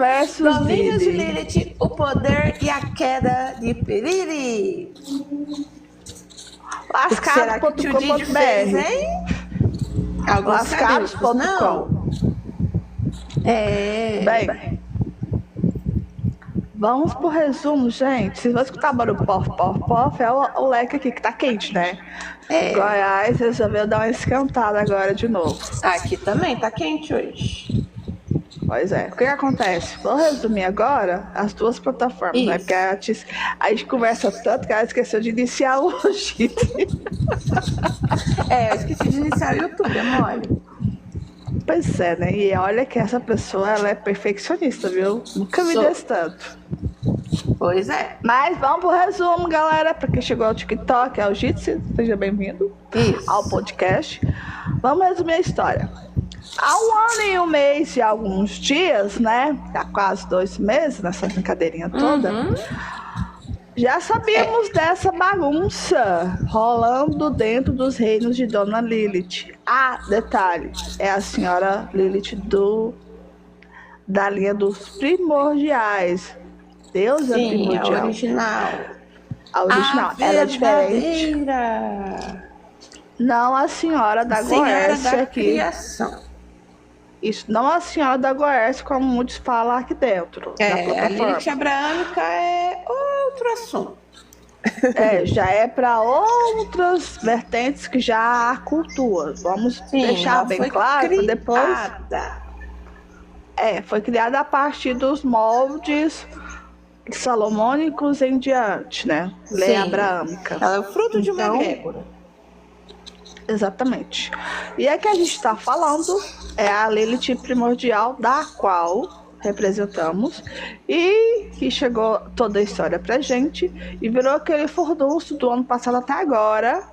versus Domínios de Didi. Lilith, o poder e a queda de Piriri. O que será que o tio Didi fez, hein? Alguns sabemos, não? Lascados.com. Bem, vamos pro resumo, gente. Se você escutar barulho pof, é o leque aqui que tá quente, né? Goiás resolveu dar uma esquentada agora de novo. Aqui também tá quente hoje. Pois é. O que acontece? Vou resumir agora as duas plataformas, né? Isso. Porque a gente conversa tanto que ela esqueceu de iniciar hoje. Eu esqueci de iniciar o YouTube, é mole. Pois é, né? E olha que essa pessoa, ela é perfeccionista, viu? Nunca vi desse tanto. Pois é. Mas vamos pro resumo, galera. Pra quem chegou ao TikTok, ao Jitsi, seja bem-vindo ao podcast. Vamos resumir a história. Há 1 ano e 1 mês e alguns dias, né? Há quase 2 meses nessa brincadeirinha toda. Já sabíamos dessa bagunça rolando dentro dos reinos de Dona Lilith. Ah, detalhe, é a senhora Lilith da linha dos primordiais. Deusa primordial. A original. A original. Ela é diferente. Não a senhora da Goécia aqui. Criação. Isso, não a senhora da Goécia, como muitos falam aqui dentro. A Lilith abraâmica é outro assunto. Já é para outras vertentes que já há cultura. Vamos deixar bem claro que depois. Foi criada a partir dos moldes salomônicos em diante, né? Lei abraâmica. Ela é o fruto de uma egrégora. Exatamente. E a que a gente está falando é a Lilith primordial, da qual representamos, e que chegou toda a história pra gente e virou aquele furdunço do ano passado até agora,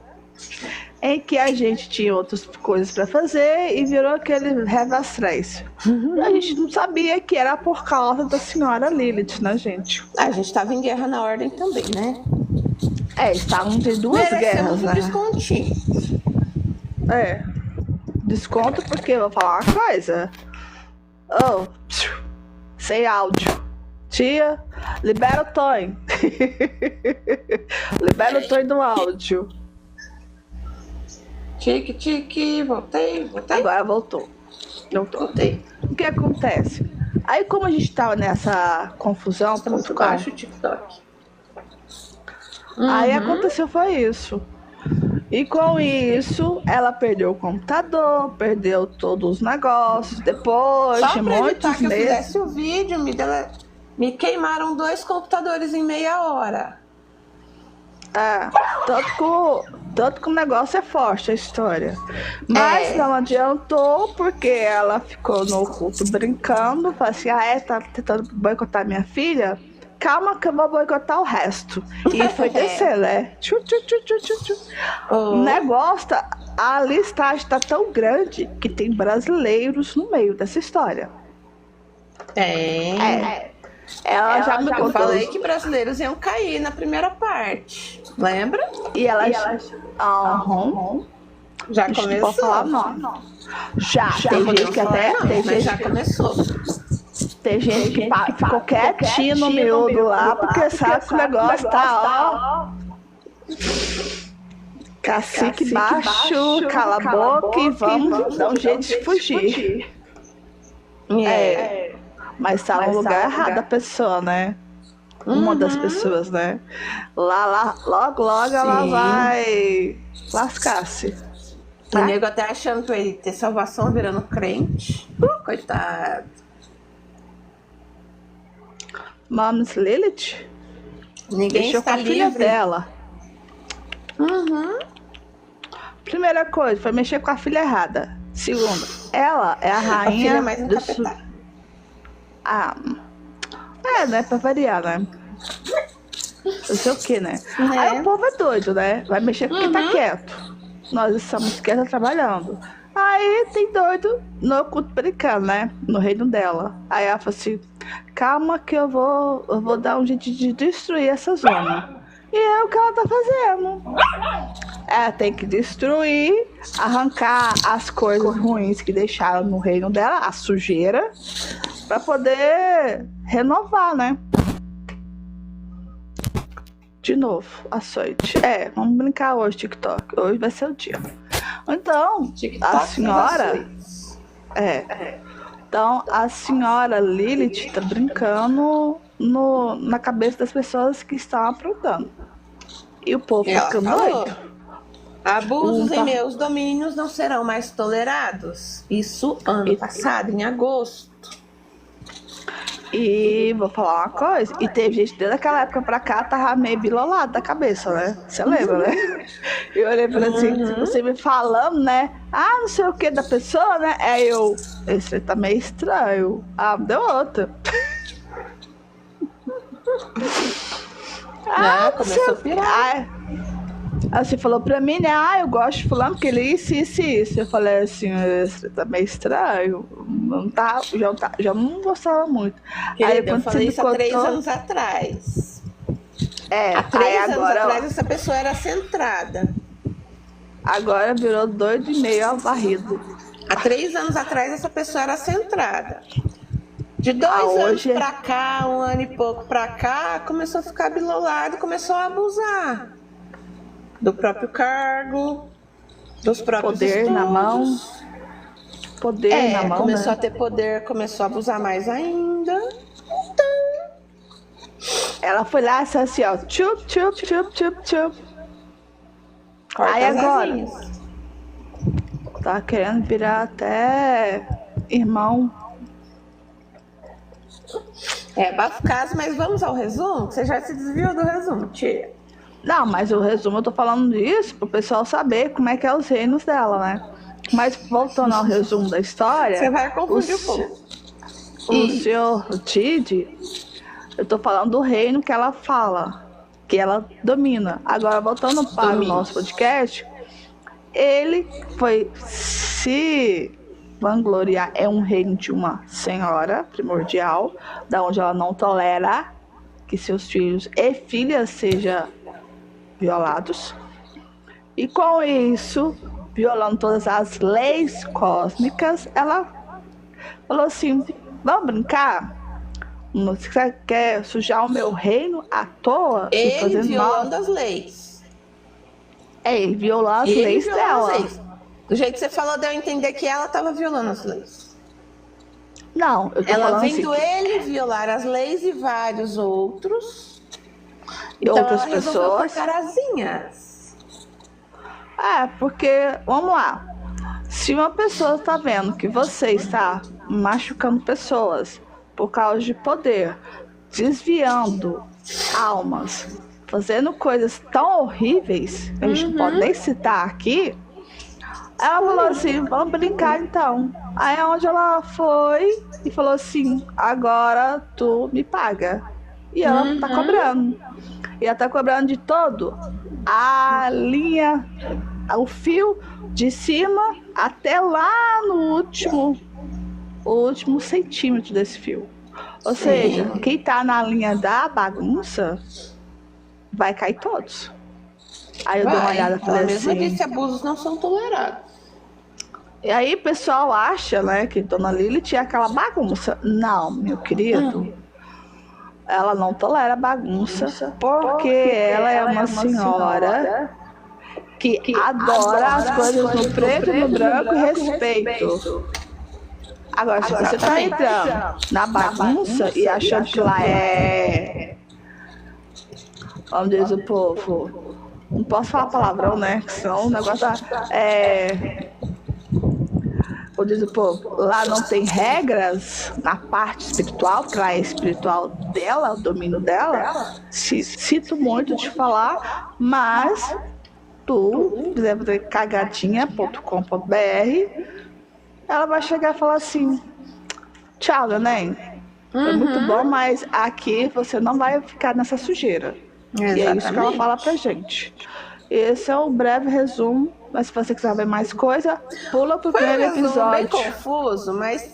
em que a gente tinha outras coisas para fazer e virou aquele revastrés. A gente não sabia que era por causa da senhora Lilith, né, gente? A gente estava em guerra na ordem também, né? Estávamos em duas guerras, né? Descontinho. Desconto porque eu vou falar uma coisa. Sem áudio. Tia, libera o Tonho. Libera o Tonho do áudio. Tique, voltei. Agora voltou. Voltei. O que acontece? Aí, como a gente tava nessa confusão, muito baixo o TikTok. Aí aconteceu foi isso. E com isso, ela perdeu o computador, perdeu todos os negócios. Depois de muitos que eu meses. fizesse o vídeo, me queimaram 2 computadores em meia hora. Tanto que o negócio é forte, a história. Mas não adiantou, porque ela ficou no culto brincando. Falou assim, tá tentando boicotar minha filha? Calma que eu vou boicotar o resto. E foi descer, né? O negócio, a listagem está tão grande que tem brasileiros no meio dessa história. Ela já me contou. Falei que brasileiros iam cair na primeira parte. Lembra? E ela já começou. Falar, não. Já tem gente que até. Já começou. Tem gente que ficou quietinho no miúdo lá, porque sabe que o negócio tá, cacique baixo, cala a boca e vamos dar um jeito de fugir. Mas tá no lugar errado a pessoa, né? Uma das pessoas, né? Logo ela vai lascar-se. O nego até achando que ele ter salvação virando crente. Coitado. Moms Lilith? Ninguém deixou está com a filha livre. dela. Primeira coisa, foi mexer com a filha errada. Segunda, ela é a rainha mais do sul. Né? Pra variar, né? Não sei o que, né? Aí o povo é doido, né? Vai mexer com quem tá quieto. Nós estamos quietos trabalhando. Aí tem doido no culto brincando, né? No reino dela. Aí ela fala assim, calma que eu vou dar um jeito de destruir essa zona. E é o que ela tá fazendo. Ela tem que destruir, arrancar as coisas ruins que deixaram no reino dela, a sujeira, Pra poder renovar, né? De novo, açoite. Vamos brincar hoje, TikTok. Hoje vai ser o dia. Então, TikTok a senhora... Então, a senhora Lilith tá brincando na cabeça das pessoas que estão aprontando. E o povo Ela ficando falou, doido. abusos em meus domínios não serão mais tolerados. Isso ano passado, em agosto. E vou falar uma coisa, e teve gente desde aquela época pra cá, tava meio bilolado da cabeça, né? Você lembra, né? Eu olhei pra assim, você me falando, né? Ah, não sei o que da pessoa, né? Aí esse tá meio estranho. Ah, deu outra. Começou a pirar. Aí você falou pra mim, né? Ah, eu gosto de fulano, porque ele isso. Eu falei assim, esse tá meio estranho. Já não gostava muito. Aí, eu falei isso há 3 anos atrás. Há 3 anos atrás essa pessoa era centrada. Agora virou doido e meio varrido. Há 3 anos atrás essa pessoa era centrada. De 2 anos pra cá, 1 ano e pouco pra cá, começou a ficar bilolado e começou a abusar do próprio cargo, dos próprios poder estudos. Na mão. Poder na mão, começou né? a ter poder, começou a abusar mais ainda. Ela foi lá assim, ó, tchup, tchup, tchup, tchup, tchup. Aí agora tá querendo virar até irmão. Bafo caso, mas vamos ao resumo? Você já se desviou do resumo, tia. Não, mas o resumo eu tô falando disso pro pessoal saber como é que é os reinos dela, né? Mas voltando ao resumo da história... Você vai confundir o povo. O senhor Tid, eu tô falando do reino que ela fala, que ela domina. Agora, voltando para o nosso podcast, ele foi se vangloriar, é um reino de uma senhora primordial, da onde ela não tolera que seus filhos e filhas sejam violados. E com isso, violando todas as leis cósmicas, ela falou assim, vamos brincar? Você quer sujar o meu reino à toa? Ele violando as leis. Ele violou as leis dela. Do jeito que você falou, deu a entender que ela estava violando as leis. Não, eu tô ela falando vendo assim, ele violar as leis e vários outros. E então outras ela resolveu pessoas. cortar asinhas. Porque, vamos lá. Se uma pessoa está vendo que você está machucando pessoas por causa de poder, desviando almas, fazendo coisas tão horríveis, a gente não pode nem citar aqui, ela falou assim, vamos brincar então. Aí é onde ela foi e falou assim, agora tu me paga. E ela tá cobrando. E ela tá cobrando de todo a linha, o fio de cima até lá no último centímetro desse fio. Ou seja, quem tá na linha da bagunça vai cair todos. Aí eu dei uma olhada e falei assim... Ela mesma disse, abusos não são tolerados. E aí o pessoal acha, né, que Dona Lilith é aquela bagunça. Não, meu querido. Ela não tolera bagunça porque ela é uma senhora que adora as coisas no preto e no branco e respeito. Agora, se você tá entrando na bagunça e achando que lá como diz o povo, não posso falar palavrão, né? Que senão o negócio como diz o povo, lá não tem regras na parte espiritual, porque lá é espiritual dela, o domínio dela. Sinto muito de falar, mas tu, por exemplo, cagadinha.com.br, ela vai chegar e falar assim, tchau, neném. Foi muito bom, mas aqui você não vai ficar nessa sujeira. Exatamente. E é isso que ela fala pra gente. Esse é um breve resumo, mas se você quiser ver mais coisa, pula pro primeiro episódio. Foi bem confuso, mas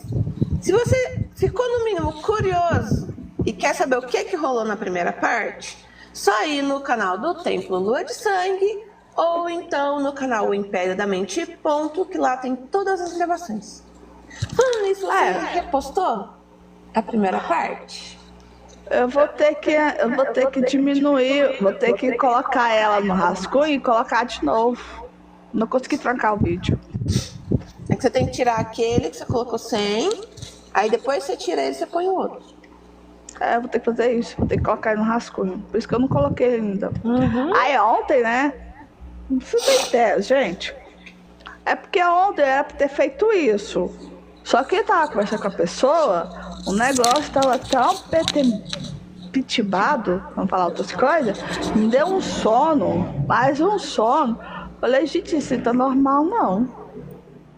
se você ficou no mínimo curioso e quer saber o que rolou na primeira parte, só ir no canal do Templo Lua de Sangue ou então no canal O Império da Mente, que lá tem todas as gravações. Isso você repostou? A primeira parte. Eu vou ter que diminuir, vou ter que colocar ela no rascunho e colocar de novo. Não consegui trancar o vídeo. É que você tem que tirar aquele que você colocou 100, aí depois você tira ele e você põe o outro. É, eu vou ter que fazer isso, vou ter que colocar ele no rascunho. Por isso que eu não coloquei ainda. Aí ontem, né? Não precisa ter ideia, gente. É porque ontem era pra ter feito isso. Só que eu tava conversando com a pessoa, o negócio tava tão pitibado, vamos falar outras coisas, me deu um sono, mais um sono. Falei, gente, isso não tá normal não.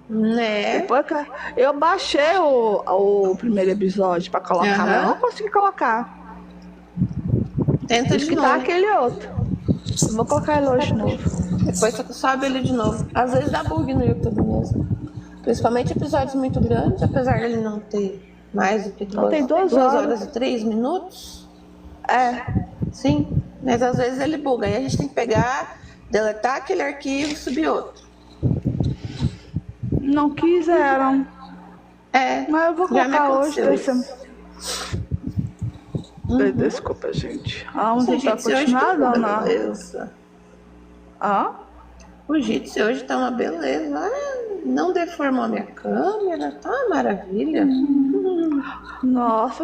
Né? Depois que eu baixei o primeiro episódio pra colocar, mas eu não consegui colocar. Tenta de novo. Tá aquele outro. Eu vou colocar ele hoje de novo. Depois você sobe ele de novo. Às vezes dá bug no YouTube mesmo. Principalmente episódios muito grandes, apesar dele não ter mais do que 2 horas e 3 minutos. É. Sim, mas às vezes ele buga. Aí a gente tem que pegar, deletar aquele arquivo e subir outro. Não quiseram. É. Mas eu vou colocar hoje. Desculpa, gente. Vamos tentar continuar, dona? Beleza. O Jitsi hoje tá uma beleza. Não deformou a minha câmera, tá uma maravilha. Nossa,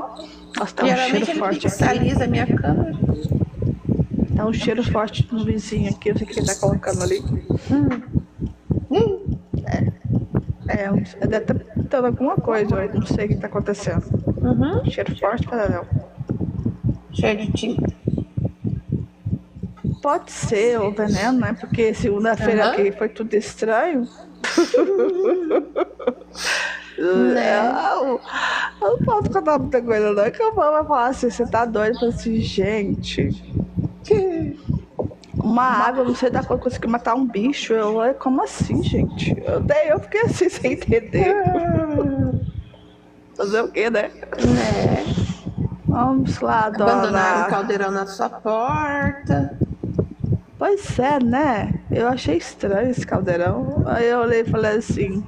tá um cheiro forte aqui. A minha câmera. Tá um cheiro forte no vizinho aqui, não sei o que ele tá colocando ali. Deve estar pintando alguma coisa, eu não sei o que tá acontecendo. Cheiro forte para não. Cheiro de tinta. Pode ser o veneno, né? Porque segunda-feira aqui foi tudo estranho. Eu não posso contar muita coisa, não. Que o povo vai falar assim, você tá doido? Eu falei assim, gente. Uma água, não sei da cor, consegui matar um bicho. Eu falei, como assim, gente? Eu fiquei assim, sem entender. Fazer o quê, né? Vamos lá, dona. Abandonaram o caldeirão na sua porta. Pois é, né? Eu achei estranho esse caldeirão. Aí eu olhei e falei assim,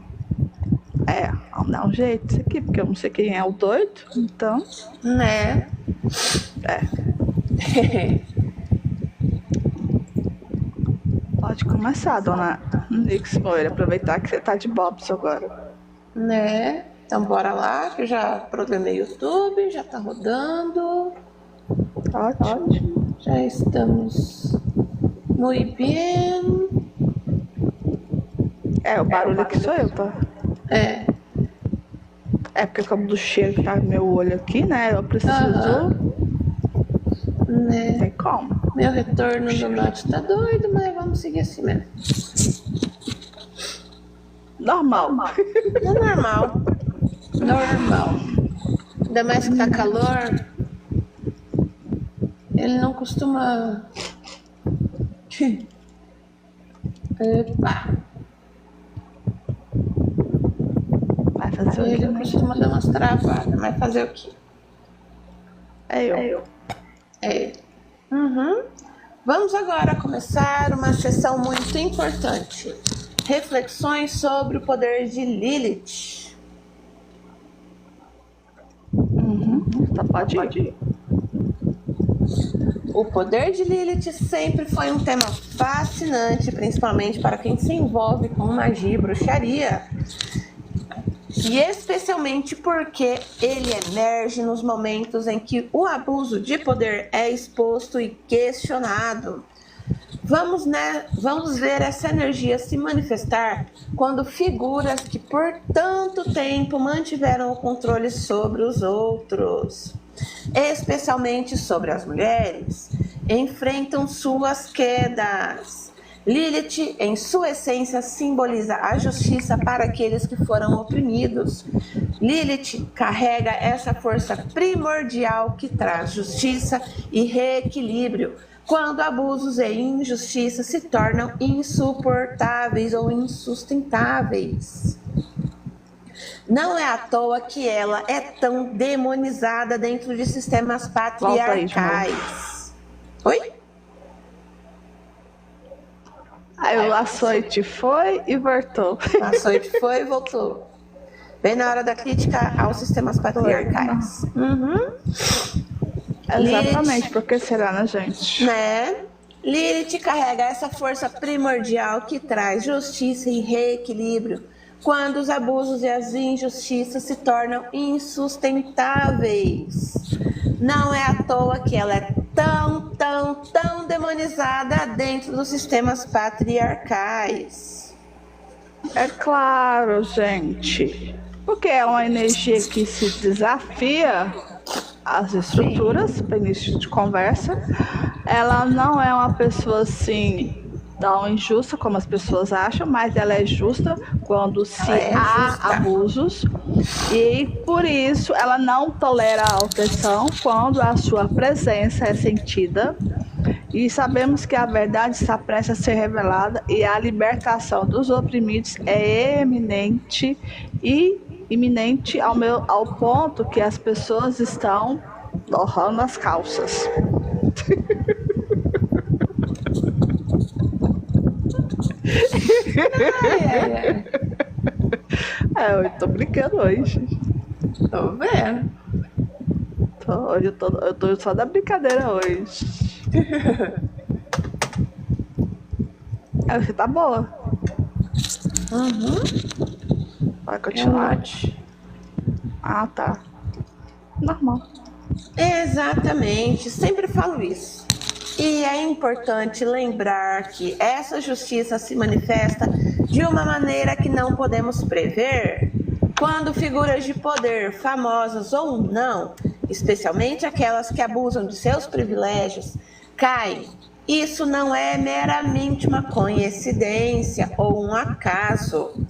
vamos dar um jeito isso aqui, porque eu não sei quem é o doido, então... Né? Pode começar, dona Nix Moira, aproveitar que você tá de bobs agora. Né? Então bora lá, que eu já programei o YouTube, já tá rodando. Ótimo. Já estamos muito bem. O barulho aqui sou eu, tá? É porque como do cheiro que tá no meu olho aqui, né? Eu preciso... Né? Não tem como. Meu retorno do Note tá doido, mas vamos seguir assim mesmo. Normal. É normal. Ainda mais que tá calor. Ele não costuma... Epa! Vai fazer o quê? Ele costuma dar umas travadas, mas fazer o quê? É eu. Vamos agora começar uma sessão muito importante. Reflexões sobre o poder de Lilith. Tá, pode ir. O poder de Lilith sempre foi um tema fascinante, principalmente para quem se envolve com magia e bruxaria. E especialmente porque ele emerge nos momentos em que o abuso de poder é exposto e questionado. Vamos ver essa energia se manifestar quando figuras que por tanto tempo mantiveram o controle sobre os outros, especialmente sobre as mulheres, enfrentam suas quedas. Lilith, em sua essência, simboliza a justiça para aqueles que foram oprimidos. Lilith carrega essa força primordial que traz justiça e reequilíbrio, quando abusos e injustiças se tornam insuportáveis ou insustentáveis. Não é à toa que ela é tão demonizada dentro de sistemas patriarcais. Oi? Aí o açoite foi e voltou. O açoite foi e voltou. Bem na hora da crítica aos sistemas patriarcais. Exatamente, Lilith, por que será, né, gente? né? Lilith carrega essa força primordial que traz justiça e reequilíbrio quando os abusos e as injustiças se tornam insustentáveis. Não é à toa que ela é tão demonizada dentro dos sistemas patriarcais. É claro, gente. Porque é uma energia que se desafia às estruturas, para início de conversa. Ela não é uma pessoa assim tão injusta como as pessoas acham, mas ela é justa quando há abusos. E por isso ela não tolera a opressão quando a sua presença é sentida. E sabemos que a verdade está prestes a ser revelada e a libertação dos oprimidos é iminente ao ponto que as pessoas estão torrando as calças. Eu tô brincando hoje. Tô vendo. Hoje eu tô só da brincadeira hoje. Você tá boa. Vai continuar. Ah, tá. Normal. Exatamente, sempre falo isso. E é importante lembrar que essa justiça se manifesta de uma maneira que não podemos prever quando figuras de poder, famosas ou não, especialmente aquelas que abusam de seus privilégios, caem. Isso não é meramente uma coincidência ou um acaso.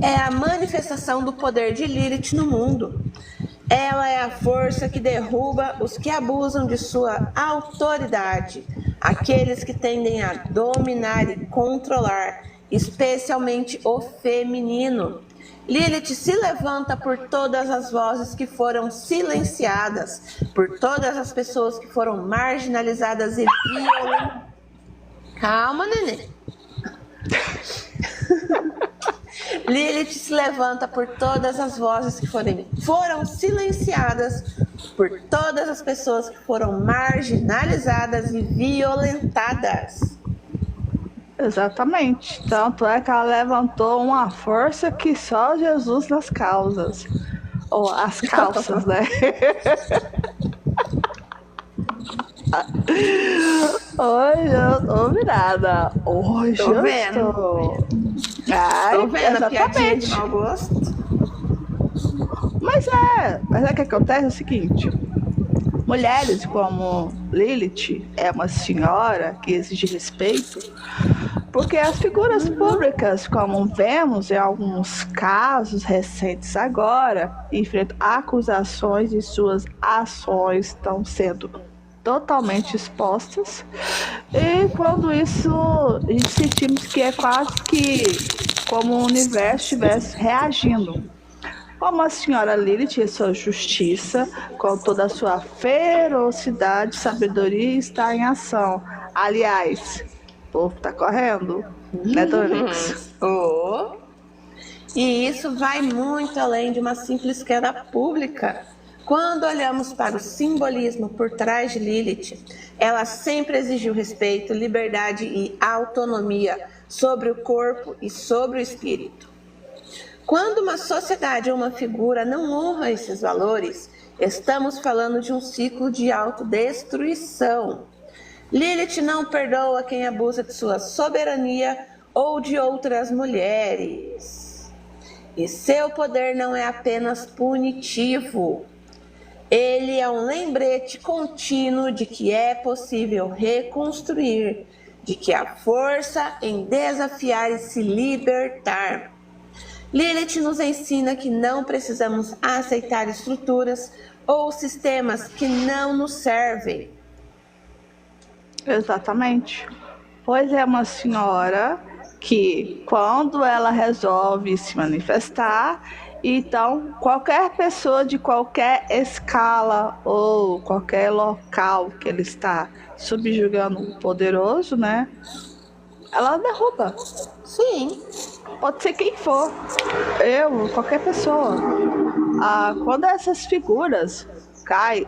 É a manifestação do poder de Lilith no mundo. Ela é a força que derruba os que abusam de sua autoridade, aqueles que tendem a dominar e controlar, especialmente o feminino. Lilith se levanta por todas as vozes que foram silenciadas, por todas as pessoas que foram marginalizadas e violentadas. Calma, neném. Lilith se levanta por todas as vozes que foram silenciadas, por todas as pessoas que foram marginalizadas e violentadas. Exatamente. Tanto é que ela levantou uma força que só Jesus nas causas. Ou as calças, né? Hoje eu tô virada. Hoje tô eu vendo. Estou... Ai, tô vendo exatamente. A piadinha de mau gosto. Mas o que acontece é o seguinte. Mulheres como Lilith é uma senhora que exige respeito, porque as figuras públicas, como vemos em alguns casos recentes agora, enfrentam acusações e suas ações estão sendo totalmente expostas. E quando isso, a gente sentimos que é quase que como o universo estivesse reagindo. Como a senhora Lilith e sua justiça, com toda a sua ferocidade, sabedoria, está em ação. Aliás, o povo tá correndo, né, Donix? E isso vai muito além de uma simples queda pública. Quando olhamos para o simbolismo por trás de Lilith, ela sempre exigiu respeito, liberdade e autonomia sobre o corpo e sobre o espírito. Quando uma sociedade ou uma figura não honra esses valores, estamos falando de um ciclo de autodestruição. Lilith não perdoa quem abusa de sua soberania ou de outras mulheres. E seu poder não é apenas punitivo. Ele é um lembrete contínuo de que é possível reconstruir, de que há força em desafiar e se libertar. Lilith nos ensina que não precisamos aceitar estruturas ou sistemas que não nos servem. Exatamente. Pois é uma senhora que, quando ela resolve se manifestar, então qualquer pessoa de qualquer escala ou qualquer local que ele está subjugando o poderoso, né? Ela derruba. Sim. pode ser quem for, eu, qualquer pessoa. Quando essas figuras caem,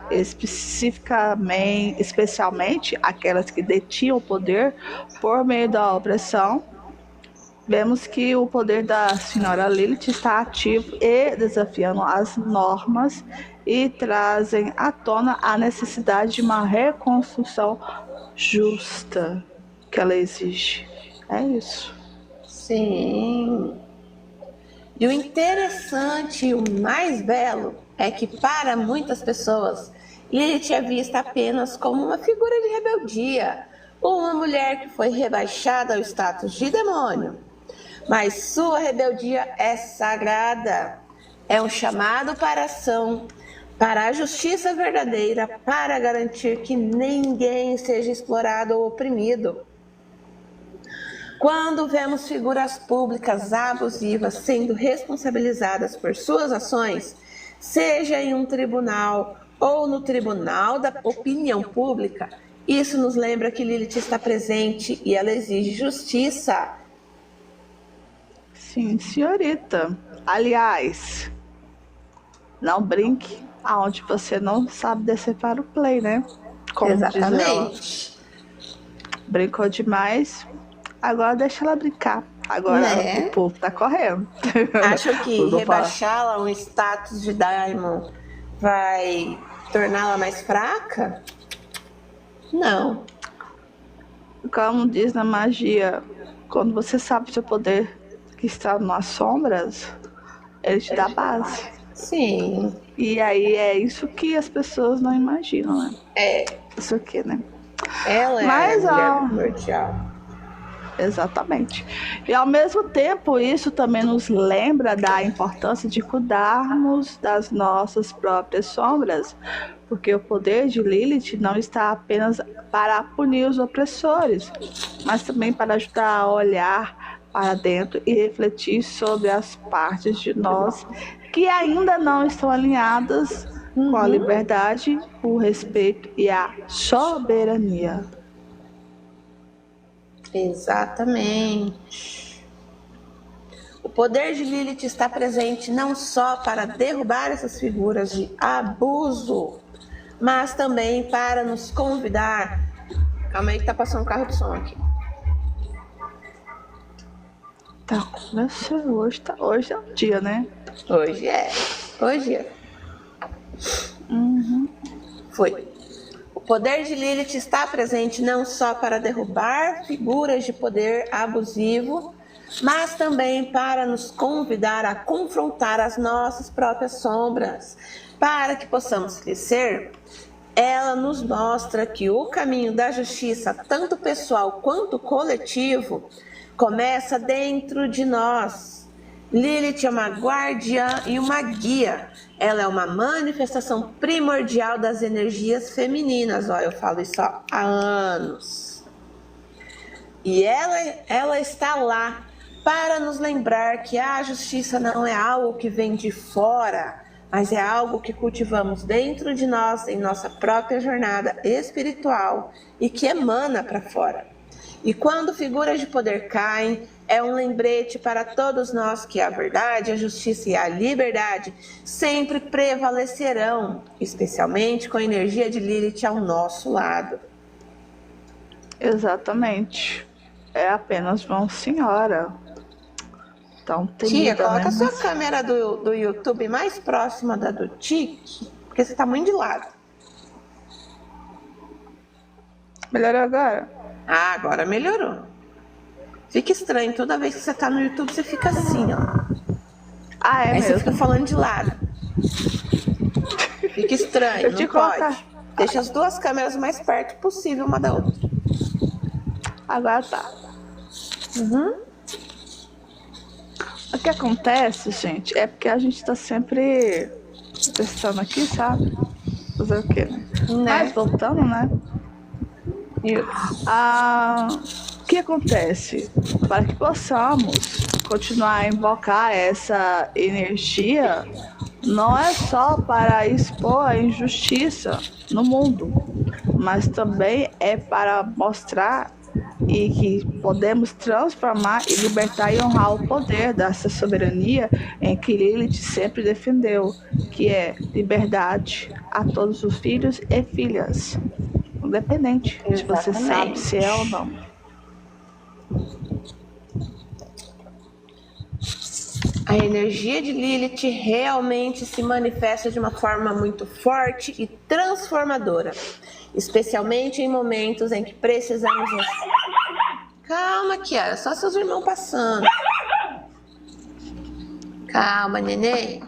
especialmente aquelas que detinham o poder por meio da opressão, vemos que o poder da senhora Lilith está ativo e desafiando as normas e trazem à tona a necessidade de uma reconstrução justa que ela exige. É isso. Sim. E o interessante e o mais belo é que para muitas pessoas Lilith é vista apenas como uma figura de rebeldia, ou uma mulher que foi rebaixada ao status de demônio. Mas sua rebeldia é sagrada, é um chamado para a ação, para a justiça verdadeira, para garantir que ninguém seja explorado ou oprimido. Quando vemos figuras públicas abusivas sendo responsabilizadas por suas ações, seja em um tribunal ou no tribunal da opinião pública, isso nos lembra que Lilith está presente e ela exige justiça. Sim, senhorita. Aliás, não brinque aonde você não sabe descer para o play, né? Como exatamente. Brincou demais. Agora deixa ela brincar. Agora o povo tá correndo. Acho que rebaixá-la um status de Diamond vai torná-la mais fraca? Não. Como diz na magia, quando você sabe o seu poder que está nas sombras, ele te dá base. Sim. E aí é isso que as pessoas não imaginam, né? Isso aqui, né? Ela é a mulher primordial. Exatamente. E ao mesmo tempo, isso também nos lembra da importância de cuidarmos das nossas próprias sombras, porque o poder de Lilith não está apenas para punir os opressores, mas também para ajudar a olhar para dentro e refletir sobre as partes de nós que ainda não estão alinhadas com a liberdade, o respeito e a soberania. Exatamente. O poder de Lilith está presente não só para derrubar essas figuras de abuso, mas também para nos convidar. Calma aí que tá passando um carro de som aqui. Tá começando, hoje é o dia, né? Hoje é. Foi. O poder de Lilith está presente não só para derrubar figuras de poder abusivo, mas também para nos convidar a confrontar as nossas próprias sombras, para que possamos crescer. Ela nos mostra que o caminho da justiça, tanto pessoal quanto coletivo, começa dentro de nós. Lilith é uma guardiã e uma guia. Ela é uma manifestação primordial das energias femininas. Eu falo isso há anos. E ela está lá para nos lembrar que a justiça não é algo que vem de fora, mas é algo que cultivamos dentro de nós, em nossa própria jornada espiritual e que emana para fora. E quando figuras de poder caem, é um lembrete para todos nós que a verdade, a justiça e a liberdade sempre prevalecerão, especialmente com a energia de Lilith ao nosso lado. Exatamente. É apenas João Senhora. Então, tem Tia, coloca a sua câmera do YouTube mais próxima da do Tique, porque você está muito de lado. Melhorou agora? Agora melhorou. Fica estranho, toda vez que você tá no YouTube, você fica assim, ó. Aí mesmo? Você fica falando de lado. Fica estranho, não pode. Deixa as duas câmeras mais perto possível uma da outra. Agora tá. O que acontece, gente, é porque a gente tá sempre testando aqui, sabe? Fazer o quê, né? Mas voltando, né? O que acontece? Para que possamos continuar a invocar essa energia, não é só para expor a injustiça no mundo, mas também é para mostrar e que podemos transformar e libertar e honrar o poder dessa soberania em que Lilith sempre defendeu, que é liberdade a todos os filhos e filhas, independente de você sabe se é ou não. A energia de Lilith realmente se manifesta de uma forma muito forte e transformadora, especialmente em momentos em que precisamos... Calma, Kiara, só seus irmãos passando. Calma, neném.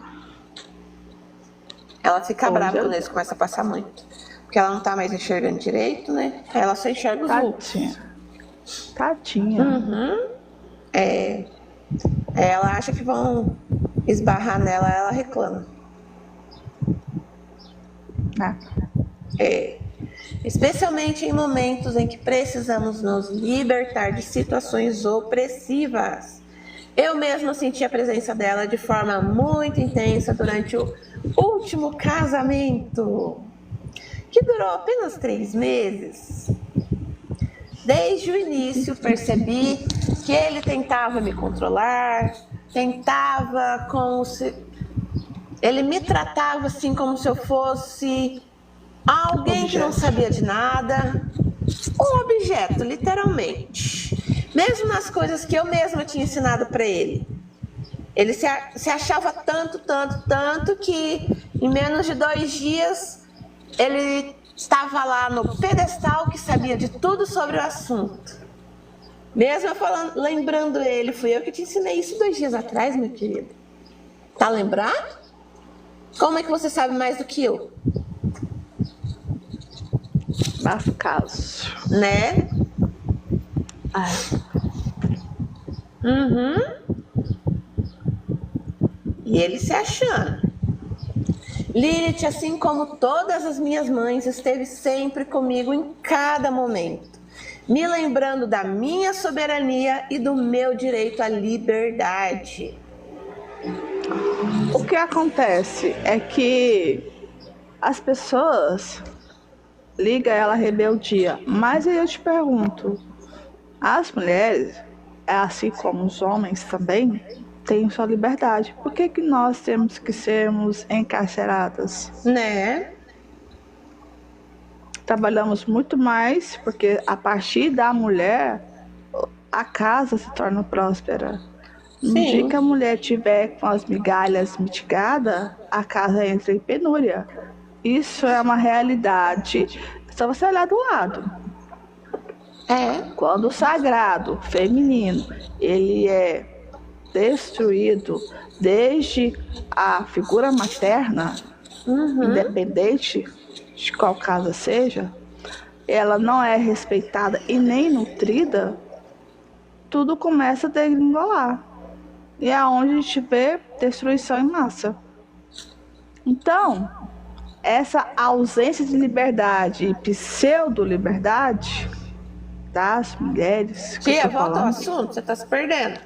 Ela fica brava quando eles começam a passar muito, porque ela não tá mais enxergando direito, né? Ela só enxerga os vultos. Tadinha. Ela acha que vão esbarrar nela, ela reclama. Especialmente em momentos em que precisamos nos libertar de situações opressivas. Eu mesma senti a presença dela de forma muito intensa durante o último casamento, que durou apenas 3 meses. Desde o início percebi que ele tentava me controlar, ele me tratava assim como se eu fosse alguém que não sabia de nada, um objeto, literalmente. Mesmo nas coisas que eu mesma tinha ensinado para ele. Ele se achava tanto que em menos de 2 dias ele estava lá no pedestal que sabia de tudo sobre o assunto. Mesmo lembrando ele, fui eu que te ensinei isso 2 dias atrás, meu querido. Tá lembrado? Como é que você sabe mais do que eu? Mas caso. Né? E ele se achando. Lilith, assim como todas as minhas mães, esteve sempre comigo em cada momento, me lembrando da minha soberania e do meu direito à liberdade. O que acontece é que as pessoas ligam ela à rebeldia, mas aí eu te pergunto, as mulheres, assim como os homens também, têm sua liberdade. Por que que nós temos que sermos encarceradas? Né? Trabalhamos muito mais, porque a partir da mulher, a casa se torna próspera. No dia que a mulher tiver com as migalhas mitigadas, a casa entra em penúria. Isso é uma realidade. Só você olhar do lado. Quando o sagrado feminino, ele é destruído desde a figura materna, independente de qual casa seja, ela não é respeitada e nem nutrida, tudo começa a degringolar. E é onde a gente vê destruição em massa. Então, essa ausência de liberdade e pseudo-liberdade das mulheres... Tia, volta ao assunto, você está se perdendo.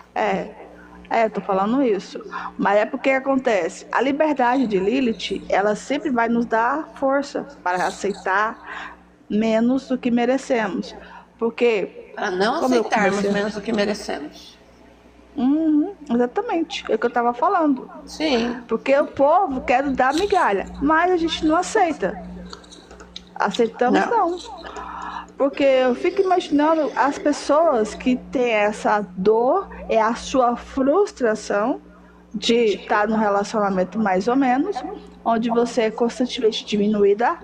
Eu tô falando isso. Mas é porque acontece. A liberdade de Lilith, ela sempre vai nos dar força para aceitar menos do que merecemos. Porque... Para não aceitarmos menos do que merecemos. Exatamente. É o que eu tava falando. Sim. Porque o povo quer dar migalha, mas a gente não aceita. Aceitamos não. Porque eu fico imaginando as pessoas que têm essa dor, é a sua frustração de estar num relacionamento mais ou menos, onde você é constantemente diminuída.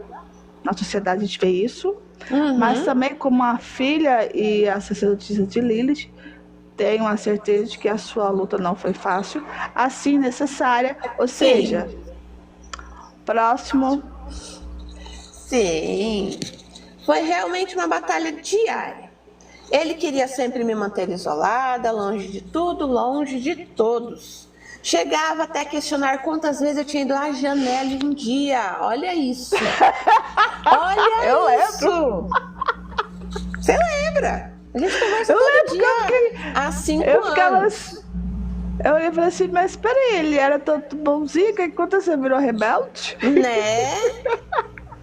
Na sociedade a gente vê isso. Mas também como a filha e a sacerdotisa de Lilith, tenho a certeza de que a sua luta não foi fácil, assim necessária. Ou seja, próximo. Sim. Foi realmente uma batalha diária. Ele queria sempre me manter isolada, longe de tudo, longe de todos. Chegava até a questionar quantas vezes eu tinha ido à janela em um dia. Olha isso. Olha eu isso. Lembro. Você lembra? A gente conversa todo dia há 5 anos. Eu olhei e falei assim, mas peraí, ele era tanto bonzinho que enquanto você virou rebelde? Né?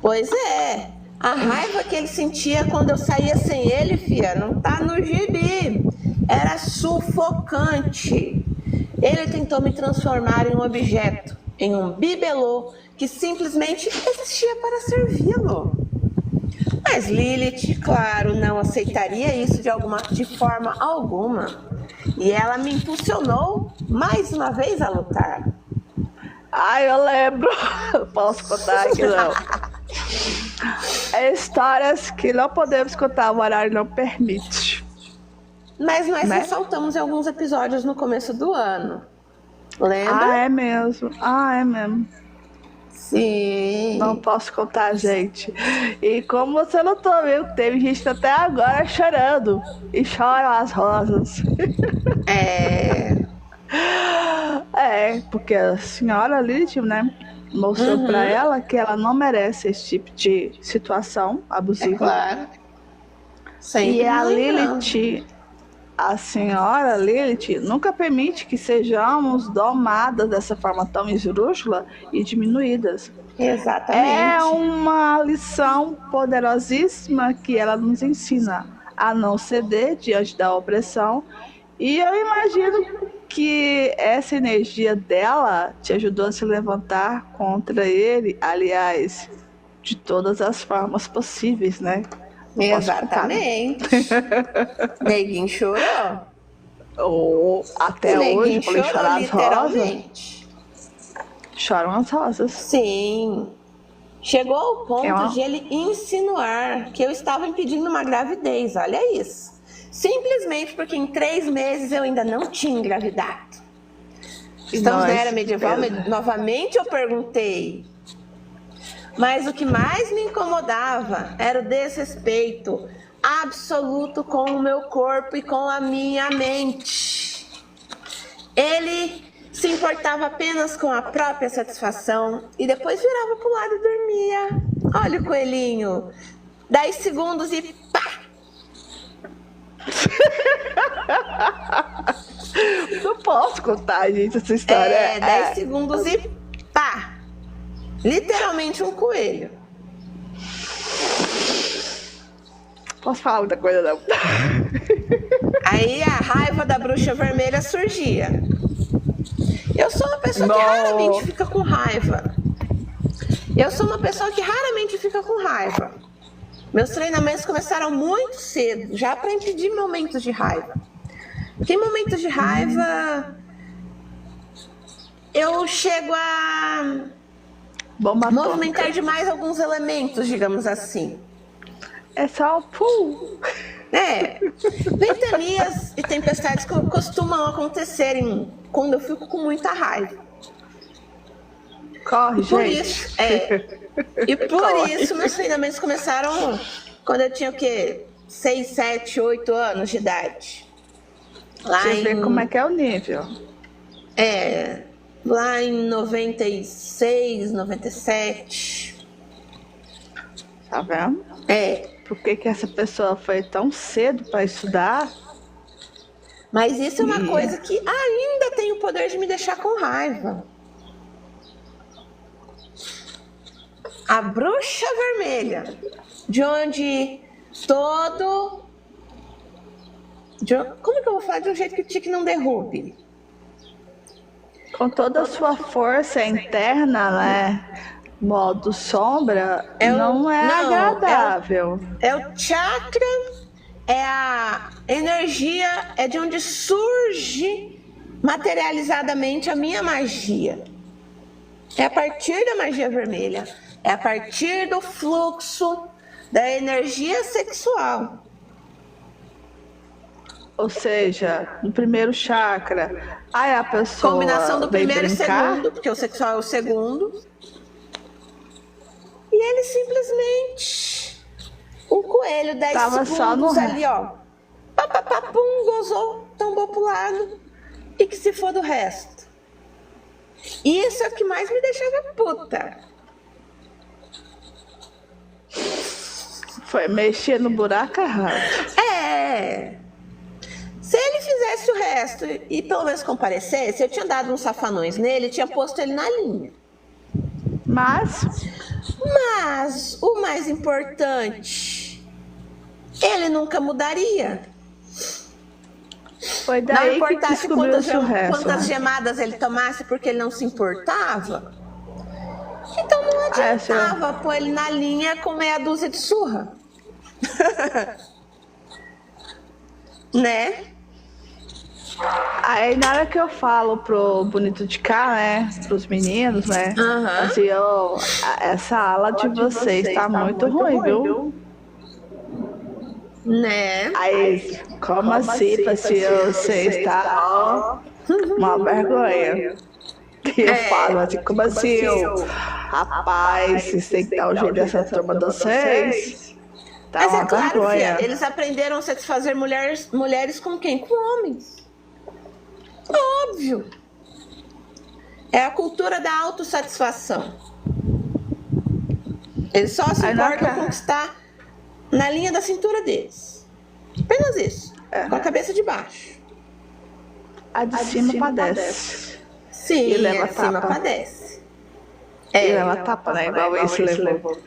Pois é. A raiva que ele sentia quando eu saía sem ele, filha, não tá no gibi. Era sufocante. Ele tentou me transformar em um objeto, em um bibelô que simplesmente existia para servi-lo. Mas Lilith, claro, não aceitaria isso de forma alguma. E ela me impulsionou mais uma vez a lutar. Ai, eu lembro. Posso contar aqui não. É histórias que não podemos contar, o horário não permite. Mas nós ressaltamos em alguns episódios no começo do ano. Lembra? Ah, é mesmo. Sim. Não posso contar, gente. E como você notou, viu? Teve gente até agora chorando. E choram as rosas. Porque a senhora Lilith, né, mostrou pra ela que ela não merece esse tipo de situação abusiva. É claro. Sempre e a Lilith, a senhora Lilith, nunca permite que sejamos domadas dessa forma tão esdrúxula e diminuídas. Exatamente. É uma lição poderosíssima que ela nos ensina a não ceder diante da opressão. E eu imagino que essa energia dela te ajudou a se levantar contra ele, aliás, de todas as formas possíveis, né? Exatamente. Neguinho chorou. Até hoje, quando ele chorar as literalmente. Rosas. Choram as rosas. Sim. Chegou ao ponto de ele insinuar que eu estava impedindo uma gravidez. Olha isso. Simplesmente porque em 3 meses eu ainda não tinha engravidado. Estamos na era medieval. Novamente eu perguntei. Mas o que mais me incomodava era o desrespeito absoluto com o meu corpo e com a minha mente. Ele se importava apenas com a própria satisfação e depois virava pro lado e dormia. Olha o coelhinho. 10 segundos e pá! Não posso contar, gente, essa história. 10 segundos e pá! Literalmente um coelho. Posso falar muita coisa, não? Aí a raiva da bruxa vermelha surgia. Eu sou uma pessoa que raramente fica com raiva. Meus treinamentos começaram muito cedo, já para impedir momentos de raiva. Porque em momentos de raiva, eu chego a movimentar demais alguns elementos, digamos assim. É só um ventanias e tempestades costumam acontecer quando eu fico com muita raiva. Corre, gente. Isso, E por isso meus treinamentos começaram quando eu tinha o quê? 6, 7, 8 anos de idade. Você vê como é que é o nível. Lá em 96, 97. Tá vendo? Por que essa pessoa foi tão cedo para estudar? Mas isso é uma coisa que ainda tem o poder de me deixar com raiva. A bruxa vermelha, de onde como que eu vou falar de um jeito que o tique não derrube? Com toda a sua força interna, né? Modo sombra, não é agradável. É o chakra, é a energia, é de onde surge materializadamente a minha magia. É a partir da magia vermelha, é a partir do fluxo da energia sexual. Ou seja, no primeiro chakra, a pessoa combinação do primeiro brincar. E segundo, porque o sexual é o segundo. E ele simplesmente, um coelho, 10 segundos ali, ó. Pum, gozou, tombou pro lado. E que se for do resto. Isso é o que mais me deixava puta. Foi mexer no buraco errado. Se ele fizesse o resto e pelo menos comparecesse, eu tinha dado uns safanões nele e tinha posto ele na linha. Mas Mas o mais importante, ele nunca mudaria. Foi daí não importasse quantas né? gemadas ele tomasse, porque ele não se importava. Então não adiantava pôr ele na linha com meia dúzia de surra. Né? Aí na hora que eu falo pro Bonito de Cá, né? Pros meninos, né? Assim, essa ala de vocês tá muito ruim, viu? Né? Aí, como assim, parceiro? Você está uma vergonha. E eu falo assim, como assim? Rapaz, vocês têm que dar o jeito dessa turma de vocês. Tá. Mas é claro, filha, eles aprenderam a satisfazer mulheres com quem? Com homens. Óbvio. É a cultura da autossatisfação. Eles só se importam com conquistar na linha da cintura deles. Apenas isso. Com a cabeça de baixo. A de cima padece. Sim, e leva a de cima padece. E leva tapa, né? Igual esse levou.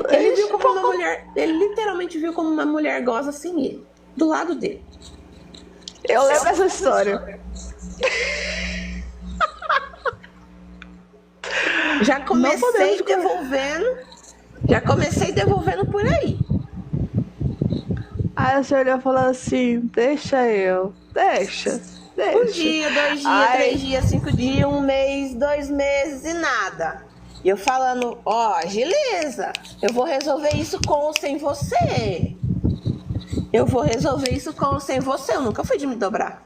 Ele viu como uma mulher. Ele literalmente viu como uma mulher goza sem ele. Do lado dele. Eu lembro essa história. Já comecei devolvendo por aí. Aí a senhora falou assim, deixa eu. Deixa. Um dia, 2 dias, 3 dias, 5 dias, 1 mês, 2 meses e nada. E eu falando, agiliza, eu vou resolver isso com ou sem você. Eu Eu nunca fui de me dobrar.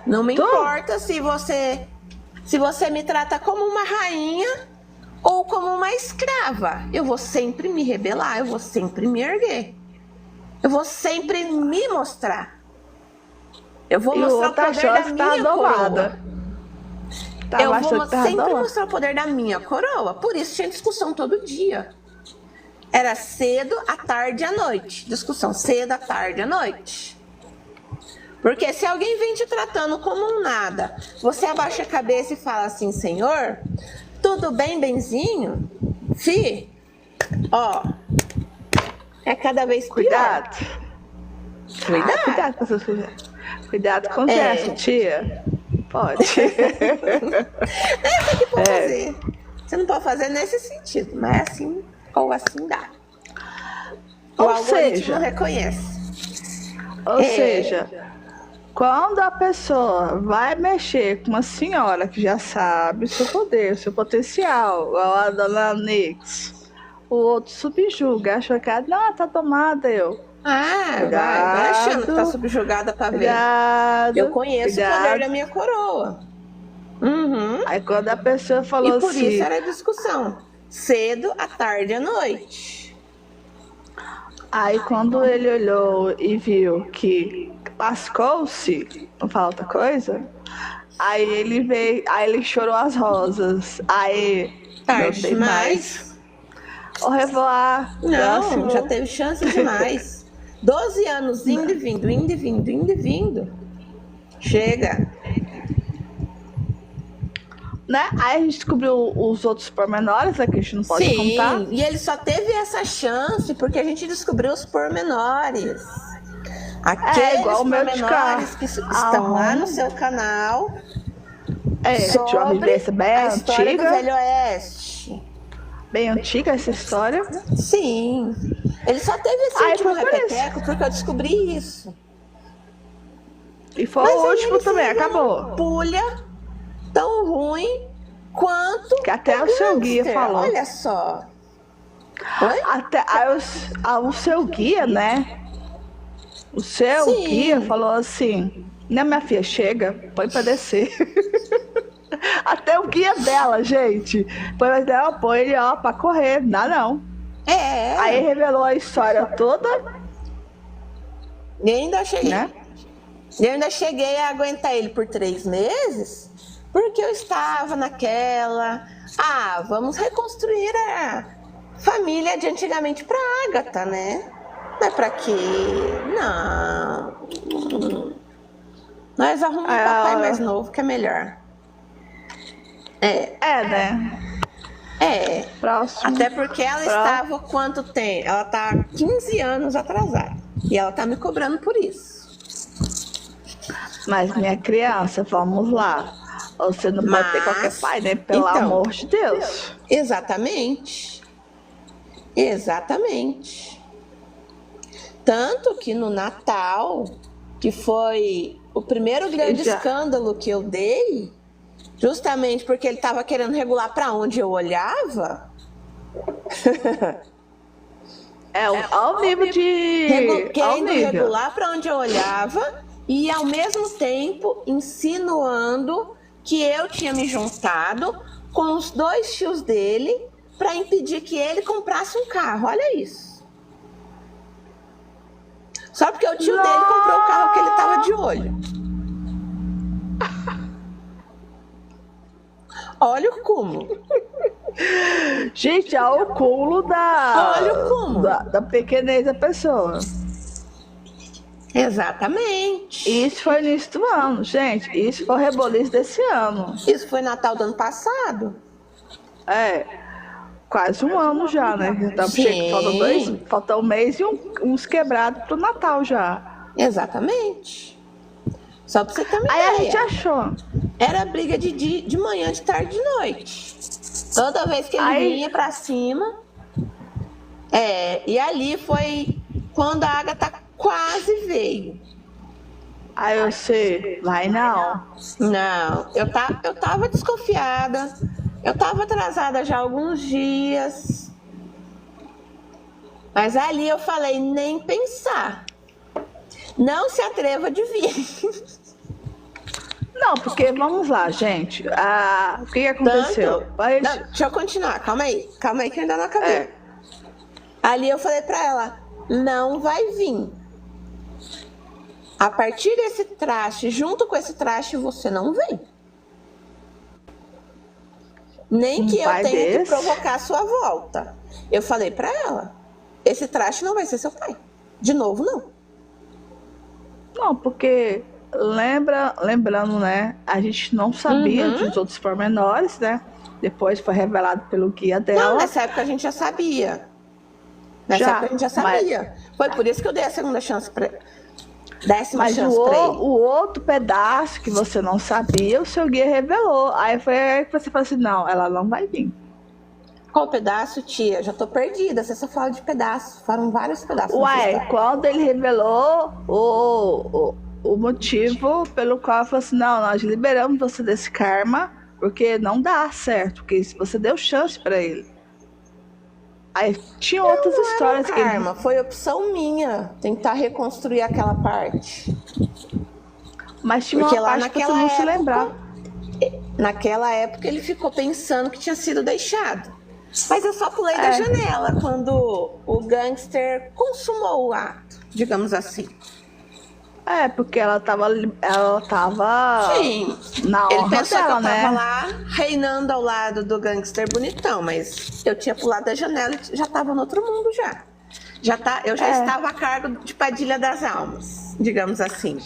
Não me importa se você me trata como uma rainha ou como uma escrava. Eu vou sempre me rebelar, eu vou sempre me erguer. Eu vou sempre me mostrar. Eu vou mostrar o poder da minha coroa. Eu vou sempre mostrar o poder da minha coroa. Por isso tinha discussão todo dia. Era cedo, à tarde e à noite. Discussão cedo, à tarde e à noite. Porque se alguém vem te tratando como um nada, você abaixa a cabeça e fala assim, Senhor, tudo bem, benzinho? Fi, é cada vez pior. Cuidado com essas coisas. Cuidado com o gesto, tia. Pode. É o que pode fazer. Você não pode fazer nesse sentido, mas assim ou assim dá. O algoritmo reconhece. Ou seja, quando a pessoa vai mexer com uma senhora que já sabe o seu poder, o seu potencial, igual a dona Nix, o outro subjuga, acha que não, tá tomada vai achando que tá subjugada pra ver. Eu conheço o poder da minha coroa. Aí quando a pessoa falou assim... E por isso era discussão. Cedo, à tarde e à noite. Aí quando ele olhou e viu que lascou-se, não fala outra coisa, aí ele chorou as rosas. Aí tarde não tem mais. Au revoir. Não, já teve chance demais. 12 anos indo e vindo. Chega. Né? Aí a gente descobriu os outros pormenores, que a gente não pode contar. E ele só teve essa chance porque a gente descobriu os pormenores. Aqueles pormenores que estão lá no seu canal. Sobre a história do Velho Oeste. Bem antiga essa história. Sim. Ele só teve esse último repeteco porque eu descobri isso. E foi o último também, acabou. Pulha tão ruim quanto que até o seu guia falou. Olha só. Até o seu guia, né? O seu guia falou assim, né, minha filha, chega, põe pra descer. Até o guia dela, gente. Põe ele, pra correr, não dá não. Aí revelou a história toda. E ainda cheguei. Né? Eu ainda cheguei a aguentar ele por 3 meses, porque eu estava naquela... vamos reconstruir a família de antigamente pra Agatha, né? Não é pra quê? Nós arrumamos um papai mais novo, que é melhor. Né? Próximo. Até porque ela estava quanto tempo? Ela tá 15 anos atrasada. E ela tá me cobrando por isso. Mas minha criança, vamos lá. Você não pode ter qualquer pai, né? Pelo amor de Deus. Exatamente. Tanto que no Natal, que foi o primeiro grande escândalo que eu dei, justamente porque ele estava querendo regular para onde eu olhava. Ao nível de... Querendo regular para onde eu olhava e, ao mesmo tempo, insinuando que eu tinha me juntado com os 2 tios dele para impedir que ele comprasse um carro. Olha isso. Só porque o tio dele comprou o carro que ele estava de olho. Olha o cúmulo. Gente, olha o cúmulo da pequenez da pessoa. Exatamente. Isso foi no início do ano, gente. Isso foi o reboliço desse ano. Isso foi Natal do ano passado. Quase um ano já, né? Falta um mês e uns quebrados pro Natal já. Exatamente. Só pra você ter uma ideia. Aí a gente achou. Era briga de manhã, de tarde, de noite. Toda vez que ele vinha pra cima. E ali foi quando a Agatha quase veio. Aí eu sei, vai não. Não, eu tava desconfiada. Eu tava atrasada já há alguns dias. Mas ali eu falei, nem pensar. Não se atreva de vir. Não, porque vamos lá, gente. O que aconteceu? Não, deixa eu continuar, calma aí que eu ainda não acabei. Ali eu falei pra ela, não vai vir. A partir desse traste, junto com esse traste, você não vem. Nem que eu tenha que provocar a sua volta. Eu falei pra ela, esse traste não vai ser seu pai. De novo, não. Não, porque lembrando, né? A gente não sabia dos outros pormenores, né? Depois foi revelado pelo guia dela. Não, nessa época a gente já sabia. Foi por isso que eu dei a segunda chance pra Mas o outro pedaço que você não sabia, o seu guia revelou. Aí foi aí que você falou assim, não, ela não vai vir. Qual pedaço, tia? Já tô perdida, você só fala de pedaço. Foram vários pedaços. Quando ele revelou o motivo pelo qual falou assim, não, nós liberamos você desse karma, porque não dá certo, porque se você deu chance pra ele. Aí tinha outras histórias que karma, foi opção minha tentar reconstruir aquela parte. Mas tinha uma parte que você não se lembrava. Naquela época ele ficou pensando que tinha sido deixado. Mas eu só pulei da janela quando o gangster consumou o ato, digamos assim. Porque ela tava Sim. Na honra ele pensou dela, que eu tava lá reinando ao lado do gangster bonitão, mas eu tinha pulado da janela e já tava no outro mundo já. Eu já estava a cargo de Padilha das Almas, digamos assim.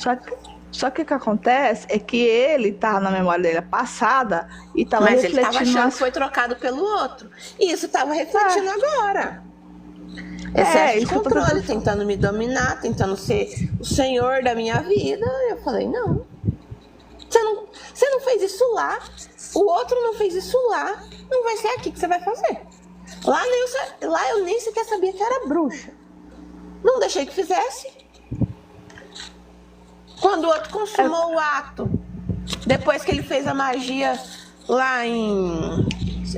Só que o que acontece é que ele tava na memória dele passada e tava refletindo. Mas ele tava achando que foi trocado pelo outro. E isso tava refletindo agora. Excesso de controle, tentando me dominar, tentando ser o senhor da minha vida. Eu falei, não. Você não fez isso lá, o outro não fez isso lá, não vai ser aqui que você vai fazer. Lá eu nem sequer sabia que era bruxa. Não deixei que fizesse. Quando o outro consumou o ato, depois que ele fez a magia lá em...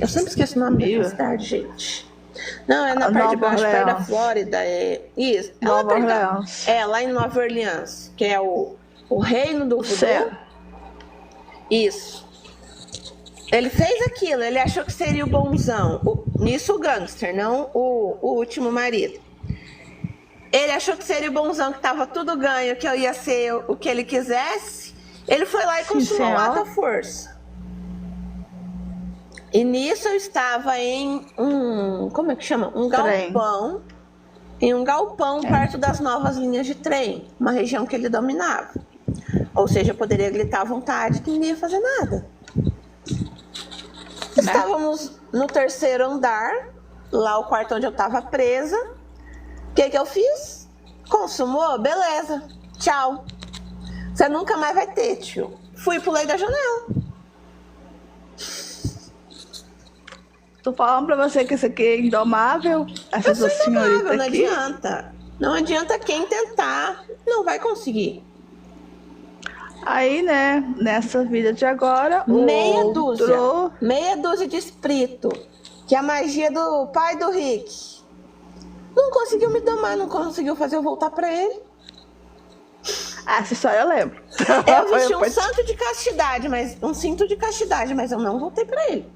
Eu sempre esqueço o nome da cidade, gente. Não, é na parte de baixo, perto da Flórida. Isso. Nova Orleans. Lá em Nova Orleans, que é o reino do voodoo. Isso. Ele fez aquilo, ele achou que seria o bonzão. Nisso o gangster, não o último marido. Ele achou que seria o bonzão, que tava tudo ganho, que eu ia ser o que ele quisesse. Ele foi lá e consumou o ato à força. E nisso eu estava em como é que chama? Um galpão. Em um galpão perto das novas linhas de trem, uma região que ele dominava. Ou seja, eu poderia gritar à vontade que ninguém ia fazer nada. Estávamos no 3º andar, lá o quarto onde eu estava presa. O que eu fiz? Consumou? Beleza. Tchau. Você nunca mais vai ter, tio. Fui e pulei da janela. Tô falando pra você que isso aqui é indomável. Essa sua senhorita não aqui. adianta. Não adianta quem tentar. Não vai conseguir. Aí, né, nessa vida de agora, meia dúzia de espírito, que é a magia do pai do Rick, não conseguiu me domar, não conseguiu fazer eu voltar pra ele. Essa história eu lembro. Eu vesti um cinto de castidade, mas eu não voltei pra ele.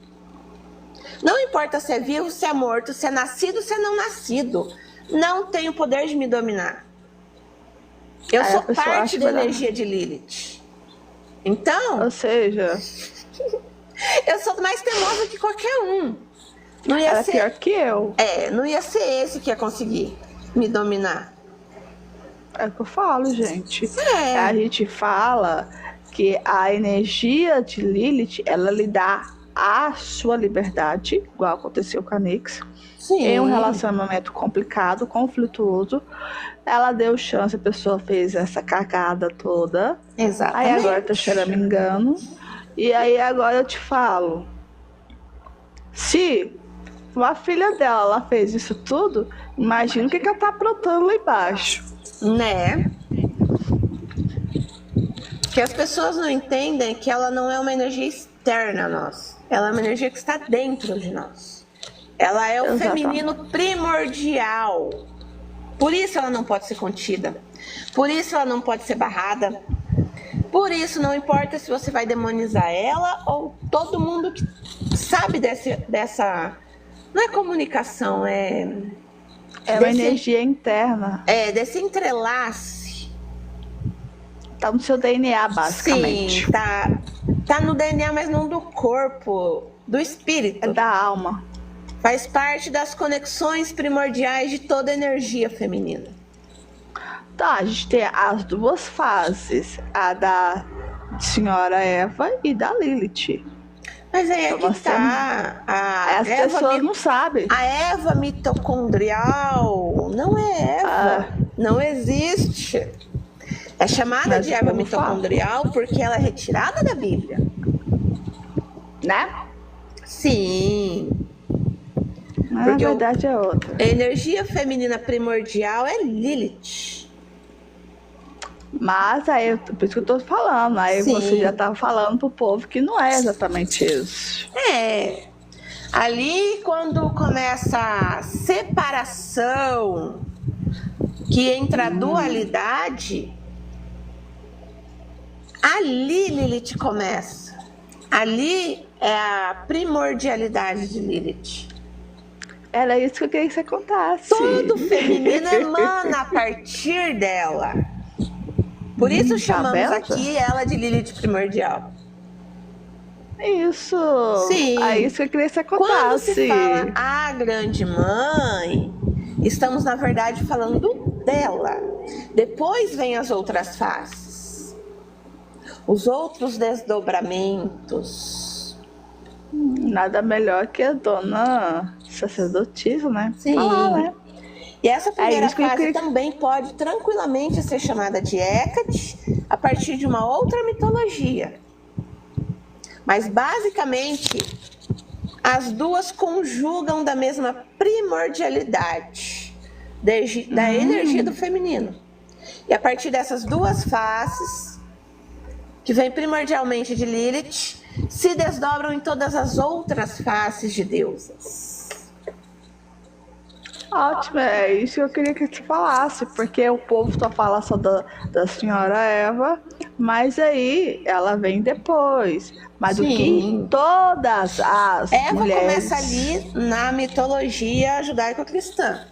Não importa se é vivo, se é morto, se é nascido, se é não nascido, não tem o poder de me dominar. Eu sou parte da energia de Lilith. Então... Ou seja... eu sou mais teimosa que qualquer um. Não ia Era ser... pior que eu. não ia ser esse que ia conseguir me dominar. É o que eu falo, gente. A gente fala que a energia de Lilith, ela lhe dá a sua liberdade, igual aconteceu com a Nix. Sim. Em um relacionamento complicado, conflituoso, ela deu chance, a pessoa fez essa cagada toda. Exatamente. Aí agora tá choramingando. E aí agora eu te falo, se a filha dela ela fez isso tudo, imagina o que ela tá aprontando lá embaixo. Né? Que as pessoas não entendem que ela não é uma energia externa a nós. Ela é uma energia que está dentro de nós. Ela é o feminino primordial. Por isso ela não pode ser contida. Por isso ela não pode ser barrada. Por isso não importa se você vai demonizar ela ou todo mundo que sabe dessa... Não é comunicação, é uma energia interna. Desse entrelace. Tá no seu DNA, basicamente. Sim, tá no DNA, mas não do corpo, do espírito. É da alma. Faz parte das conexões primordiais de toda energia feminina. Tá, a gente tem as duas fases, a da senhora Eva e da Lilith. Mas aí então, que tá. As pessoas não sabem. A Eva mitocondrial não é Eva. Não existe. É chamada de Eva mitocondrial porque ela é retirada da Bíblia. Né? Sim. Porque a verdade é outra. A energia feminina primordial é Lilith. Mas aí, por isso que eu tô falando, aí Sim. Você já tá falando pro povo que não é exatamente isso. Ali quando começa a separação, que entra a dualidade, ali Lilith começa. Ali é a primordialidade de Lilith. Era isso que eu queria que você contasse. Tudo feminino emana a partir dela. Por isso chamamos aqui ela de Lilith primordial. Isso. Sim. É isso que eu queria que você contasse. Quando se fala a grande mãe, estamos na verdade falando dela. Depois vem as outras faces. Os outros desdobramentos. Nada melhor que a dona sacerdotisa, né? Sim. Falar, né? E essa primeira fase também pode tranquilamente ser chamada de Hecate a partir de uma outra mitologia. Mas basicamente as duas conjugam da mesma primordialidade da energia do feminino. E a partir dessas duas faces, que vem primordialmente de Lilith, se desdobram em todas as outras faces de deusas. Ótimo, é isso que eu queria que você falasse, porque o povo só fala só da senhora Eva, mas aí ela vem depois. Mas o que todas as Eva mulheres... começa ali na mitologia judaico-cristã.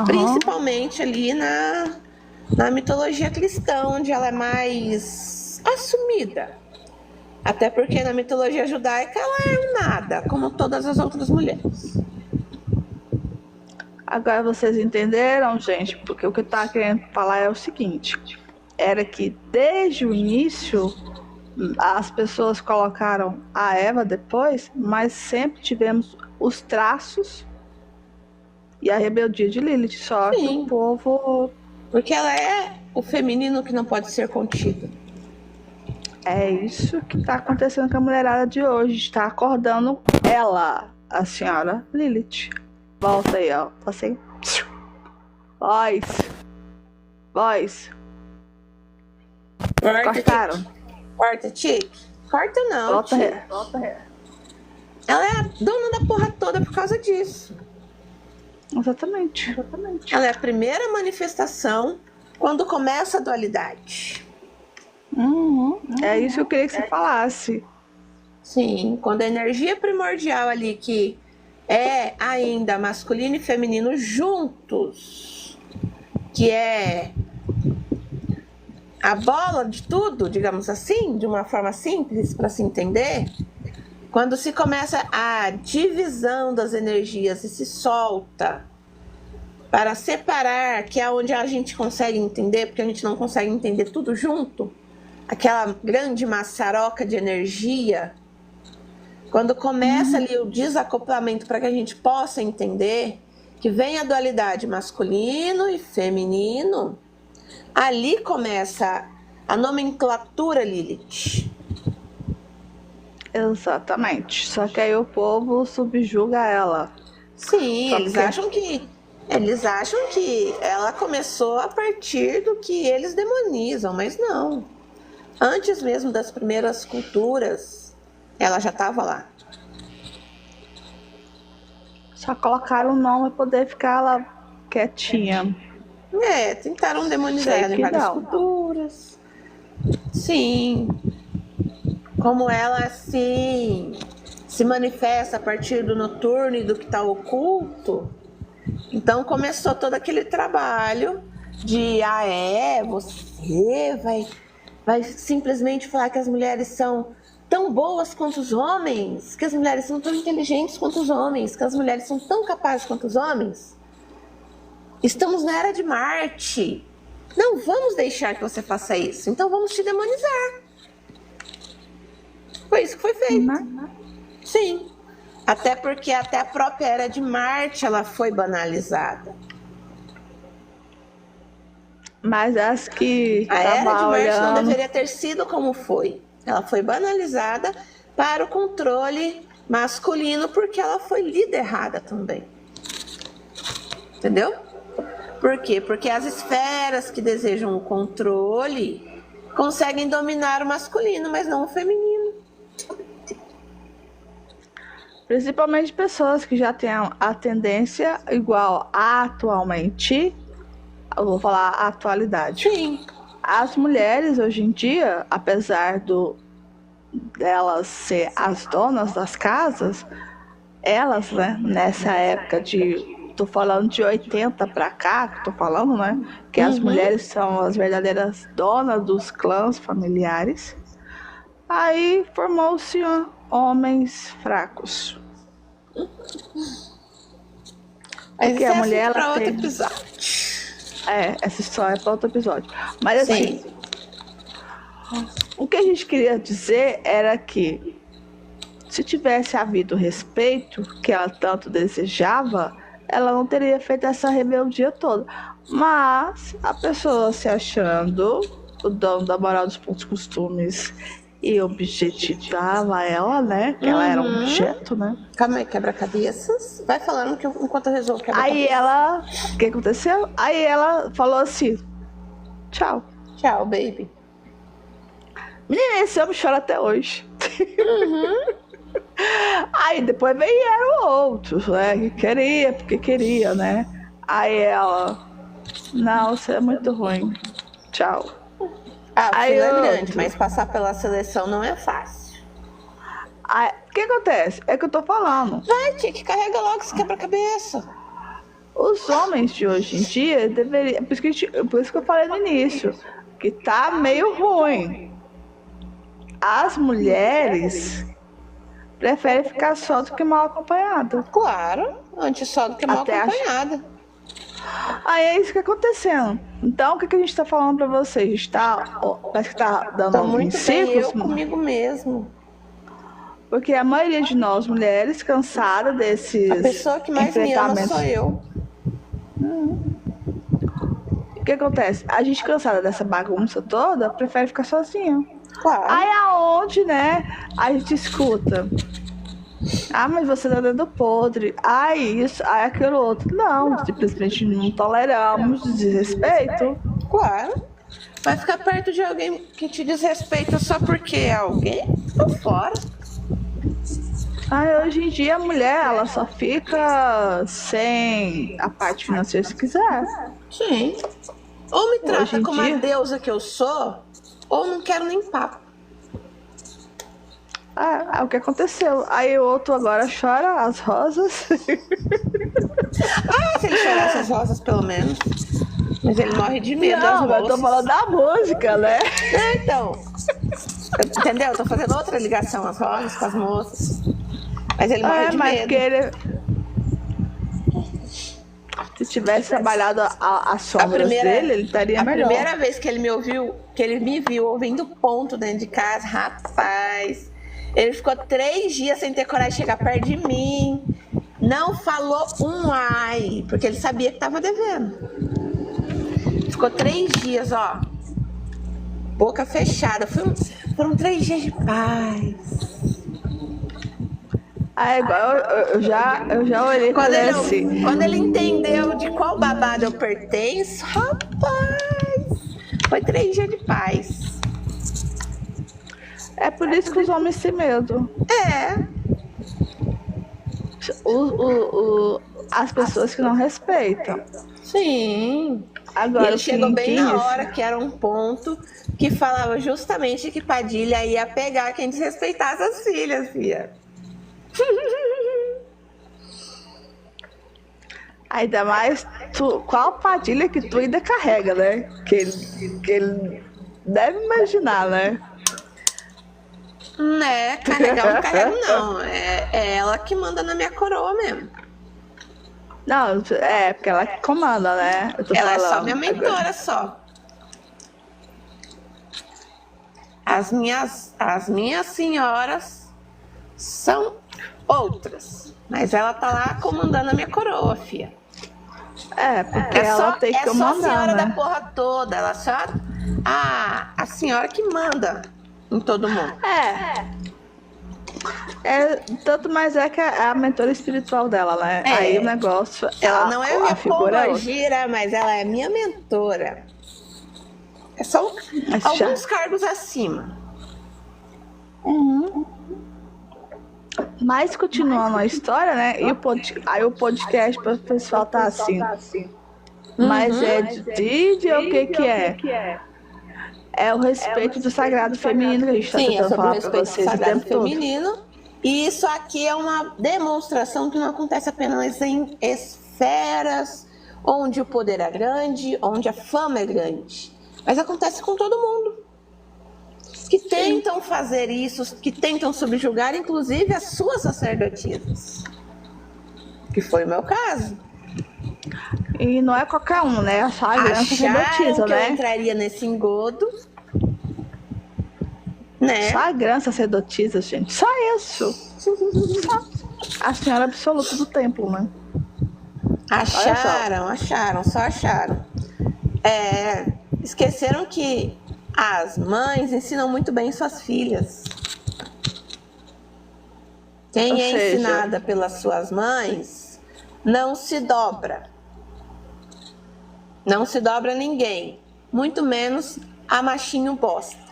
Principalmente ali na mitologia cristã, onde ela é mais assumida. Até porque na mitologia judaica ela é um nada, como todas as outras mulheres. Agora vocês entenderam, gente? Porque o que eu tava querendo falar é o seguinte. era que desde o início as pessoas colocaram a Eva depois, mas sempre tivemos os traços e a rebeldia de Lilith, só que o povo... Porque ela é o feminino que não pode ser contido. É isso que está acontecendo com a mulherada de hoje. Está acordando ela, a senhora Lilith. Volta aí, ó. Assim. Voz. Cortaram. Corta, Tique. Corta não. Volta ré. Ela é a dona da porra toda por causa disso. Exatamente. Ela é a primeira manifestação quando começa a dualidade. É isso que eu queria que você falasse. Sim, quando a energia primordial ali, que é ainda masculino e feminino juntos, que é a bola de tudo, digamos assim, de uma forma simples para se entender, quando se começa a divisão das energias e se solta para separar, que é onde a gente consegue entender, porque a gente não consegue entender tudo junto, aquela grande maçaroca de energia, quando começa ali o desacoplamento para que a gente possa entender que vem a dualidade masculino e feminino, ali começa a nomenclatura Lilith. Exatamente. Só que aí o povo subjuga ela. Sim, eles acham que ela começou a partir do que eles demonizam, mas não. Antes mesmo das primeiras culturas, ela já estava lá. Só colocaram o nome para poder ficar lá quietinha. Tentaram demonizar ela em várias culturas. Sim. Como ela, assim, se manifesta a partir do noturno e do que está oculto. Então começou todo aquele trabalho de, você vai simplesmente falar que as mulheres são tão boas quanto os homens, que as mulheres são tão inteligentes quanto os homens, que as mulheres são tão capazes quanto os homens. Estamos na era de Marte. Não vamos deixar que você faça isso. Então vamos te demonizar. Foi isso que foi feito. Sim. Até porque até a própria era de Marte ela foi banalizada. Mas acho que a era de Marte não deveria ter sido como foi. Ela foi banalizada para o controle masculino porque ela foi liderada também. Entendeu? Por quê? Porque as esferas que desejam o controle conseguem dominar o masculino, mas não o feminino. Principalmente pessoas que já têm a tendência igual atualmente, eu vou falar a atualidade. Sim. As mulheres hoje em dia, apesar delas ser as donas das casas, elas, né, nessa época tô falando de 80 pra cá, que tô falando, né, que as mulheres são as verdadeiras donas dos clãs familiares. Aí formou-se homens fracos. Porque a mulher ela tem... outro episódio. Essa história é para outro episódio. Mas assim, o que a gente queria dizer era que se tivesse havido respeito que ela tanto desejava, ela não teria feito essa rebeldia toda. Mas a pessoa se achando o dono da moral dos pontos costumes e objetivava ela, né? Que ela era um objeto, né? Calma aí, quebra-cabeças. Vai falando que enquanto eu resolvo quebra-cabeças. Aí ela... O que aconteceu? Aí ela falou assim... Tchau. Tchau, baby. Menina, esse homem chora até hoje. Aí depois vieram outros, né? Que queria, porque queria, né? Aí ela... Não, você é muito ruim. Tchau. O filo é grande, mas passar pela seleção não é fácil. O que acontece? É que eu tô falando. Vai, Tique, carrega logo esse quebra-cabeça. Os homens de hoje em dia deveriam... Por isso que eu falei no início. Que tá meio ruim. As mulheres preferem ficar só do que mal acompanhada. Claro, antes só do que mal acompanhada. Aí é isso que tá acontecendo. Então, o que a gente tá falando pra vocês? A gente parece que tá dando Tô muito bem eu mano. comigo mesmo. Porque a maioria de nós, mulheres, cansada desses A pessoa que mais me ama sou eu. O que acontece? A gente cansada dessa bagunça toda, prefere ficar sozinha. Claro. Aí aonde, né, a gente escuta. Ah, mas você tá dando podre. Ah, isso, ah, aquilo outro. Não, simplesmente não toleramos desrespeito. Claro. Vai ficar perto de alguém que te desrespeita só porque é alguém? Tô fora. Ah, hoje em dia a mulher, ela só fica sem a parte financeira se quiser. Sim. Ou me trata como dia... a deusa que eu sou, ou não quero nem papo. É o que aconteceu. Aí o outro agora chora as rosas. Ah, se ele chorasse as rosas, pelo menos. Mas ele morre de medo das moças. Eu tô falando da música, né? Então. Entendeu? Eu tô fazendo outra ligação, as rosas com as moças. Mas ele morre de medo. Ele... Se tivesse trabalhado as sombras dele, ele estaria melhor. A primeira vez que ele me ouviu, que ele me viu ouvindo ponto dentro de casa, rapaz, ele ficou 3 dias sem ter coragem de chegar perto de mim. Não falou um ai, porque ele sabia que tava devendo. Ficou 3 dias, ó, boca fechada. Foram 3 dias de paz. Ah, igual eu já olhei quando ele, assim. Quando ele entendeu de qual babado eu pertenço, rapaz, foi 3 dias de paz. É por isso que os homens têm medo. É. As pessoas que não respeitam. Sim. Agora, e ele chegou bem na hora, que era um ponto que falava justamente que Padilha ia pegar quem desrespeitasse as filhas, filha. Ainda mais qual Padilha que tu ainda carrega, né? Que ele deve imaginar, né? Né, carregar não carrego não. É ela que manda na minha coroa mesmo. Não, porque ela que comanda, né? Ela é só minha mentora agora. Só. As minhas senhoras são outras. Mas ela tá lá comandando a minha coroa, filha. Porque ela tem que comandar, só a senhora né? da porra toda. Ela só a senhora que manda em todo mundo. Tanto mais que é a mentora espiritual dela, né? Aí o negócio... Ela não é minha pombagira, mas ela é minha mentora. É só alguns cargos acima. Uhum. Mas continuando a história, né? E aí o podcast para o pessoal tá assim. Mas é de o que é? É o respeito do sagrado feminino que a gente está tentando falar para vocês o tempo feminino. Todo. E isso aqui é uma demonstração que não acontece apenas em esferas onde o poder é grande, onde a fama é grande. Mas acontece com todo mundo. Que tentam fazer isso, que tentam subjugar, inclusive, as suas sacerdotisas. Que foi o meu caso. E não é qualquer um, né? Só a grande sacerdotisa, né? Eu entraria nesse engodo. Né? Só a grande sacerdotisa, gente. Só isso. Só. A senhora absoluta do templo, né? Só acharam. Esqueceram que as mães ensinam muito bem suas filhas. Quem é ensinada pelas suas mães não se dobra. Não se dobra a ninguém. Muito menos a machinho bosta.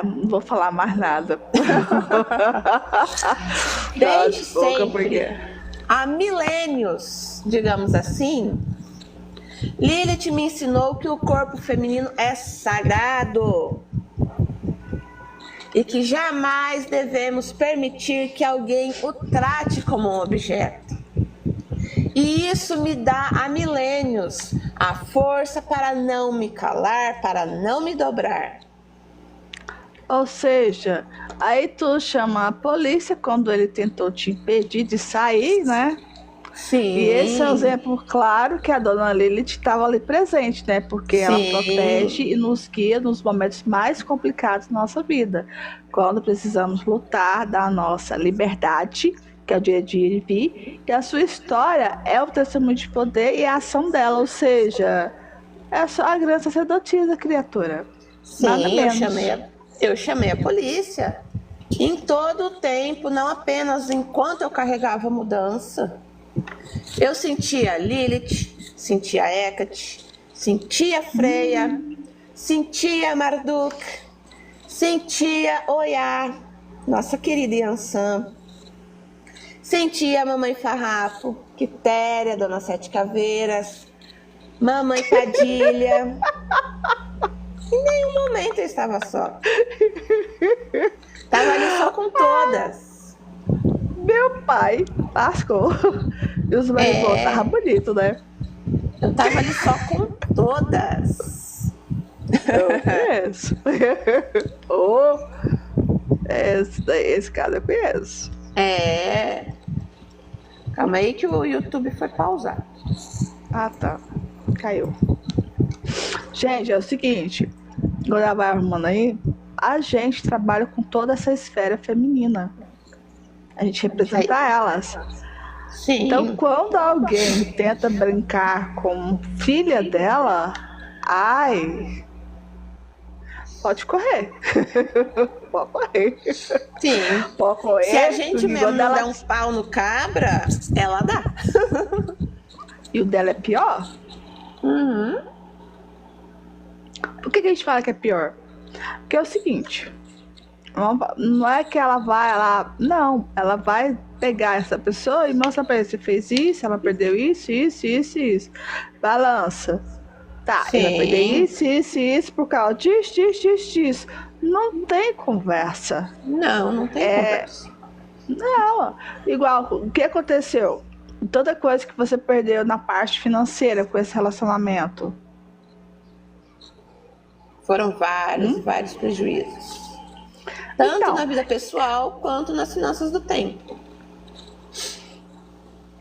Não vou falar mais nada. Desde sempre, há milênios, digamos assim, Lilith me ensinou que o corpo feminino é sagrado e que jamais devemos permitir que alguém o trate como um objeto. E isso me dá há milênios a força para não me calar, para não me dobrar. Ou seja, Aí tu chama a polícia quando ele tentou te impedir de sair, né? Sim. E esse é um exemplo claro que a dona Lilith estava ali presente, né? Porque ela protege e nos guia nos momentos mais complicados da nossa vida. Quando precisamos lutar da nossa liberdade, que é o dia de ir e vir. E a sua história é o testemunho de poder e a ação dela, ou seja, é só a grande sacerdotisa, criatura. Sim, nada menos. Eu chamei a polícia. Em todo o tempo, não apenas enquanto eu carregava a mudança. Eu sentia a Lilith, sentia a Hecate, sentia a Freya, sentia a Marduk, sentia Oiá, nossa querida Yansan, sentia a Mamãe Farrapo, Quitéria, Dona Sete Caveiras, Mamãe Padilha. Em nenhum momento eu estava só. Estava ali só com todas. Meu pai lascou. E os meus irmãos estavam bonitos, né? Eu tava ali só com todas. Eu conheço. Esse cara eu conheço. Calma aí que o YouTube foi pausar. Ah, tá. Caiu. Gente, é o seguinte. Agora vai arrumando aí. A gente trabalha com toda essa esfera feminina. A gente representa elas. Sim. Então, quando alguém tenta brincar com filha dela, ai, pode correr. Pode correr. Sim. Pode correr. Se a gente mesmo não der um pau no cabra, ela dá. E o dela é pior? Uhum. Por que a gente fala que é pior? Porque é o seguinte, não é que ela vai lá, não, ela vai pegar essa pessoa e mostrar pra ela, você fez isso, ela perdeu isso, balança. Tá, ela perdeu isso por causa disso. Não tem conversa. Não tem conversa. Não, igual, o que aconteceu? Toda coisa que você perdeu na parte financeira com esse relacionamento. Foram vários prejuízos. Tanto na vida pessoal, quanto nas finanças do templo.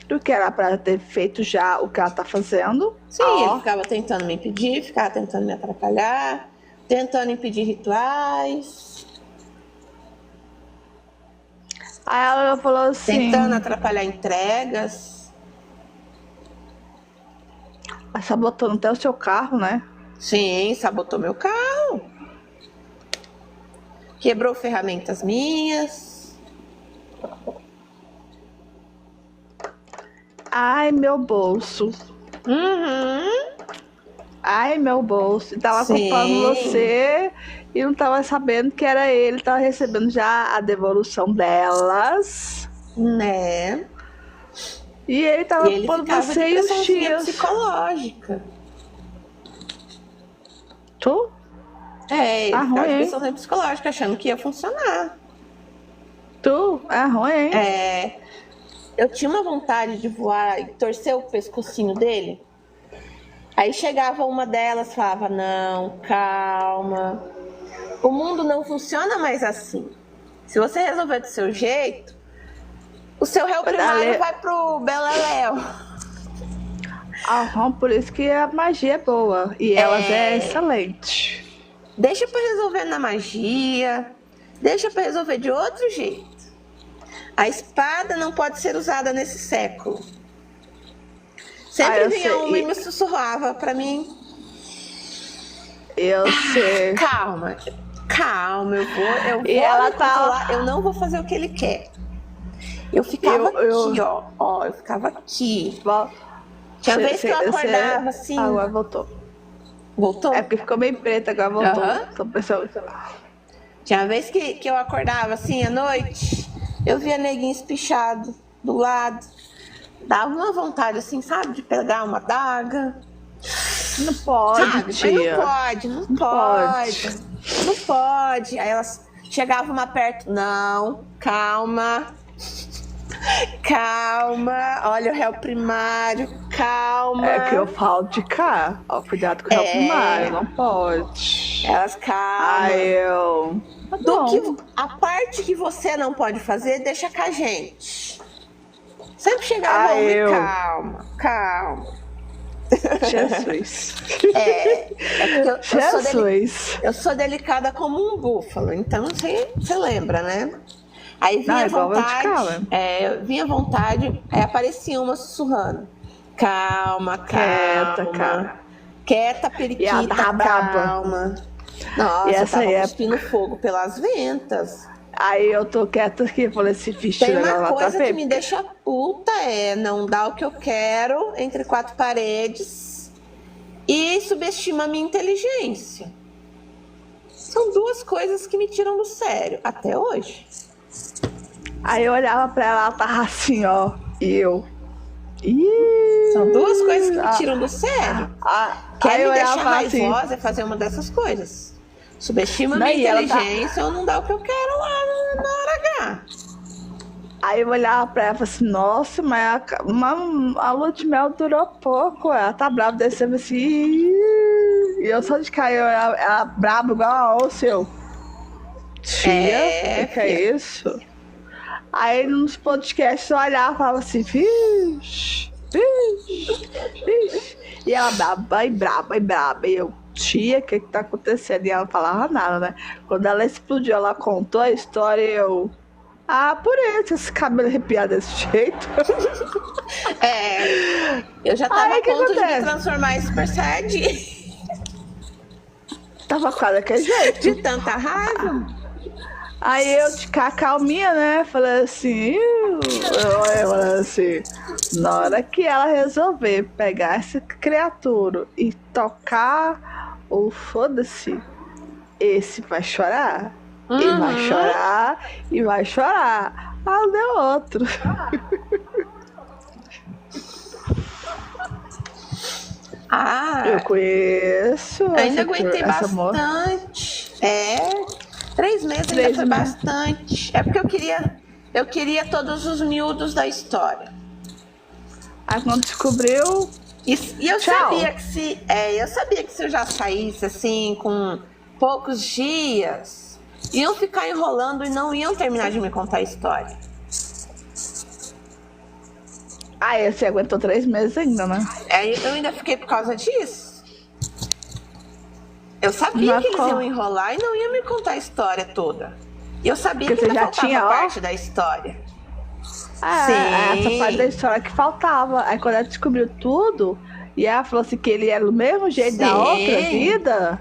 Do que era para ter feito já o que ela tá fazendo. Sim, ele ficava tentando me impedir, ficava tentando me atrapalhar, tentando impedir rituais. Aí ela falou assim... Tentando atrapalhar entregas. Sabotando até o seu carro, né? Sim, sabotou meu carro. Quebrou ferramentas minhas. Ai, meu bolso. Uhum. Ai, meu bolso. E tava culpando você e não tava sabendo que era ele. Tava recebendo já a devolução delas. Né? E ele tava culpando você e os tios. Psicológica. Tu? Ele ficava de pressão psicológica, achando que ia funcionar. Tu? É ruim, hein? Eu tinha uma vontade de voar e torcer o pescocinho dele. Aí chegava uma delas e falava, não, calma. O mundo não funciona mais assim. Se você resolver do seu jeito, o seu réu primário vai pro Beleléu. Por isso que a magia é boa. E elas é excelente. Deixa pra resolver na magia. Deixa pra resolver de outro jeito. A espada não pode ser usada nesse século. Sempre vinha uma e me sussurrava pra mim. Eu sei. Calma, eu vou e ela tá eu não vou fazer o que ele quer. Eu ficava aqui, ó. Eu ficava aqui. Tinha vez que eu acordava assim. Agora voltou. Voltou? É porque ficou bem preta, agora voltou. Tô pensando, sei lá. Tinha vez que eu acordava assim à noite, eu via neguinho espichado do lado. Dava uma vontade assim, sabe, de pegar uma adaga. Não pode, sabe? tia. Não pode. Aí elas chegavam mais perto. Não, calma. Olha o réu primário, calma. É que eu falo de cá. Ó, cuidado com o réu primário, não pode. Elas calma. Ai, eu... A parte que você não pode fazer, deixa com a gente. Sempre chegava calma. Jesus. Porque eu sou delicada como um búfalo, então você lembra, né? Aí vinha vinha à vontade, aí aparecia uma sussurrando. Calma. Quieta, periquita, calma. Nossa, eu tava cuspindo fogo pelas ventas. Aí eu tô quieta aqui, falei esse vestido. Tem uma coisa que me deixa puta, não dar o que eu quero entre quatro paredes e subestima a minha inteligência. São duas coisas que me tiram do sério, até hoje. Aí eu olhava pra ela tava assim, ó, e eu... São duas coisas que me tiram do sério. Quer me deixar raivosa assim, fazer uma dessas coisas. Subestima minha inteligência ou não dá o que eu quero lá na hora H. Aí eu olhava pra ela e falava assim, nossa, mas a lua de mel durou pouco, ela tá brava, descendo assim, e eu só de cair, ela brava igual o seu. Tia, que é isso? Aí nos podcasts eu olhava e falava assim, vixe. E ela braba, e eu, tia, o que tá acontecendo? E ela não falava nada, né? Quando ela explodiu, ela contou a história e eu... por isso, esse cabelo arrepiado desse jeito. Eu já tava a ponto de me transformar em Super Saiyajin. Tava quase daquele jeito. De tanta raiva. Aí eu de cá calminha, né? Falei assim, na hora que ela resolver pegar essa criatura e tocar o foda-se, esse vai chorar. E vai chorar, e vai chorar. Deu outro. Eu conheço. Ainda aguentei bastante. 3 meses ainda foi bastante. É porque eu queria todos os miúdos da história. Aí quando descobriu... E eu sabia que se eu já saísse assim, com poucos dias, iam ficar enrolando e não iam terminar de me contar a história. Você aguentou 3 meses ainda, né? Eu ainda fiquei por causa disso. Eu sabia que eles iam enrolar e não iam me contar a história toda. E eu sabia que ainda faltava parte da história. Essa parte da história que faltava. Aí quando ela descobriu tudo, e ela falou assim que ele era do mesmo jeito da outra vida,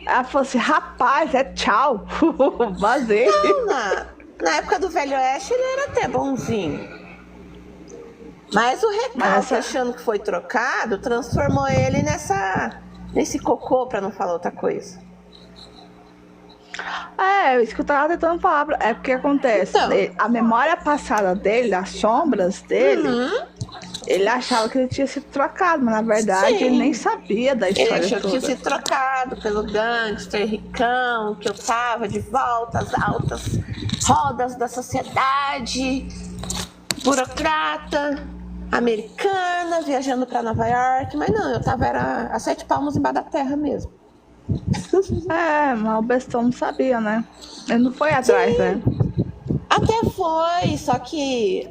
ela falou assim, rapaz, tchau. Vazei. Na época do Velho Oeste ele era até bonzinho. Mas o recalque, achando que foi trocado, transformou ele nesse cocô, pra não falar outra coisa. Isso que eu tava tentando falar. É porque acontece. Então, a memória passada dele, as sombras dele, ele achava que ele tinha sido trocado, mas na verdade ele nem sabia da história toda. Ele achou que tinha sido trocado pelo gangster ricão, que eu tava de volta às altas rodas da sociedade, burocrata, americana, viajando pra Nova York, mas não, eu tava a 7 palmos embaixo da terra mesmo. Mas o bestão não sabia, né? Ele não foi atrás, né? Até foi, só que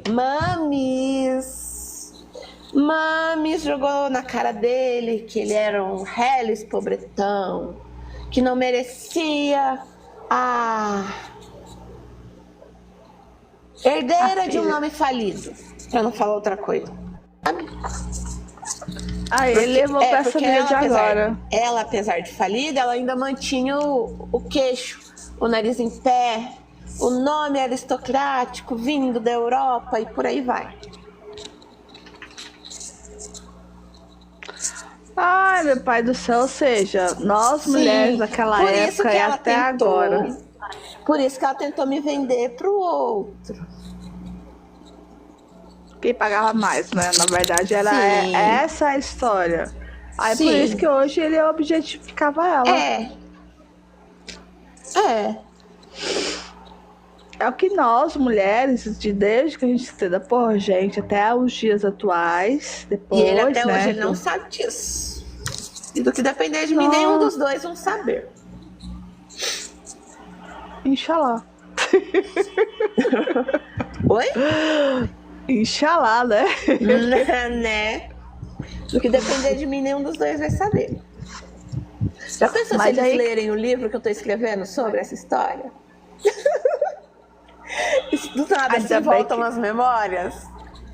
Mamis jogou na cara dele que ele era um reles pobretão, que não merecia a herdeira de um nome falido, pra não falar outra coisa. Ele levou pra essa vida de agora. Ela, apesar de falida, ela ainda mantinha o queixo, o nariz em pé, o nome aristocrático vindo da Europa e por aí vai. Meu pai do céu, ou seja, nós mulheres daquela época e até agora. Por isso que ela tentou me vender pro outro. Quem pagava mais, né? Na verdade, era essa a história. Por isso que hoje ele objetificava ela. É o que nós, mulheres, desde que a gente se entenda por gente até os dias atuais, depois, e ele até hoje ele não sabe disso. E do que depender de mim, nenhum dos dois vão saber. Inxalá. Oi? Inxalá, né? Né? Do que depender de mim, nenhum dos dois vai saber. Já pensou se eles lerem o livro que eu tô escrevendo sobre essa história? Do nada se voltam as memórias.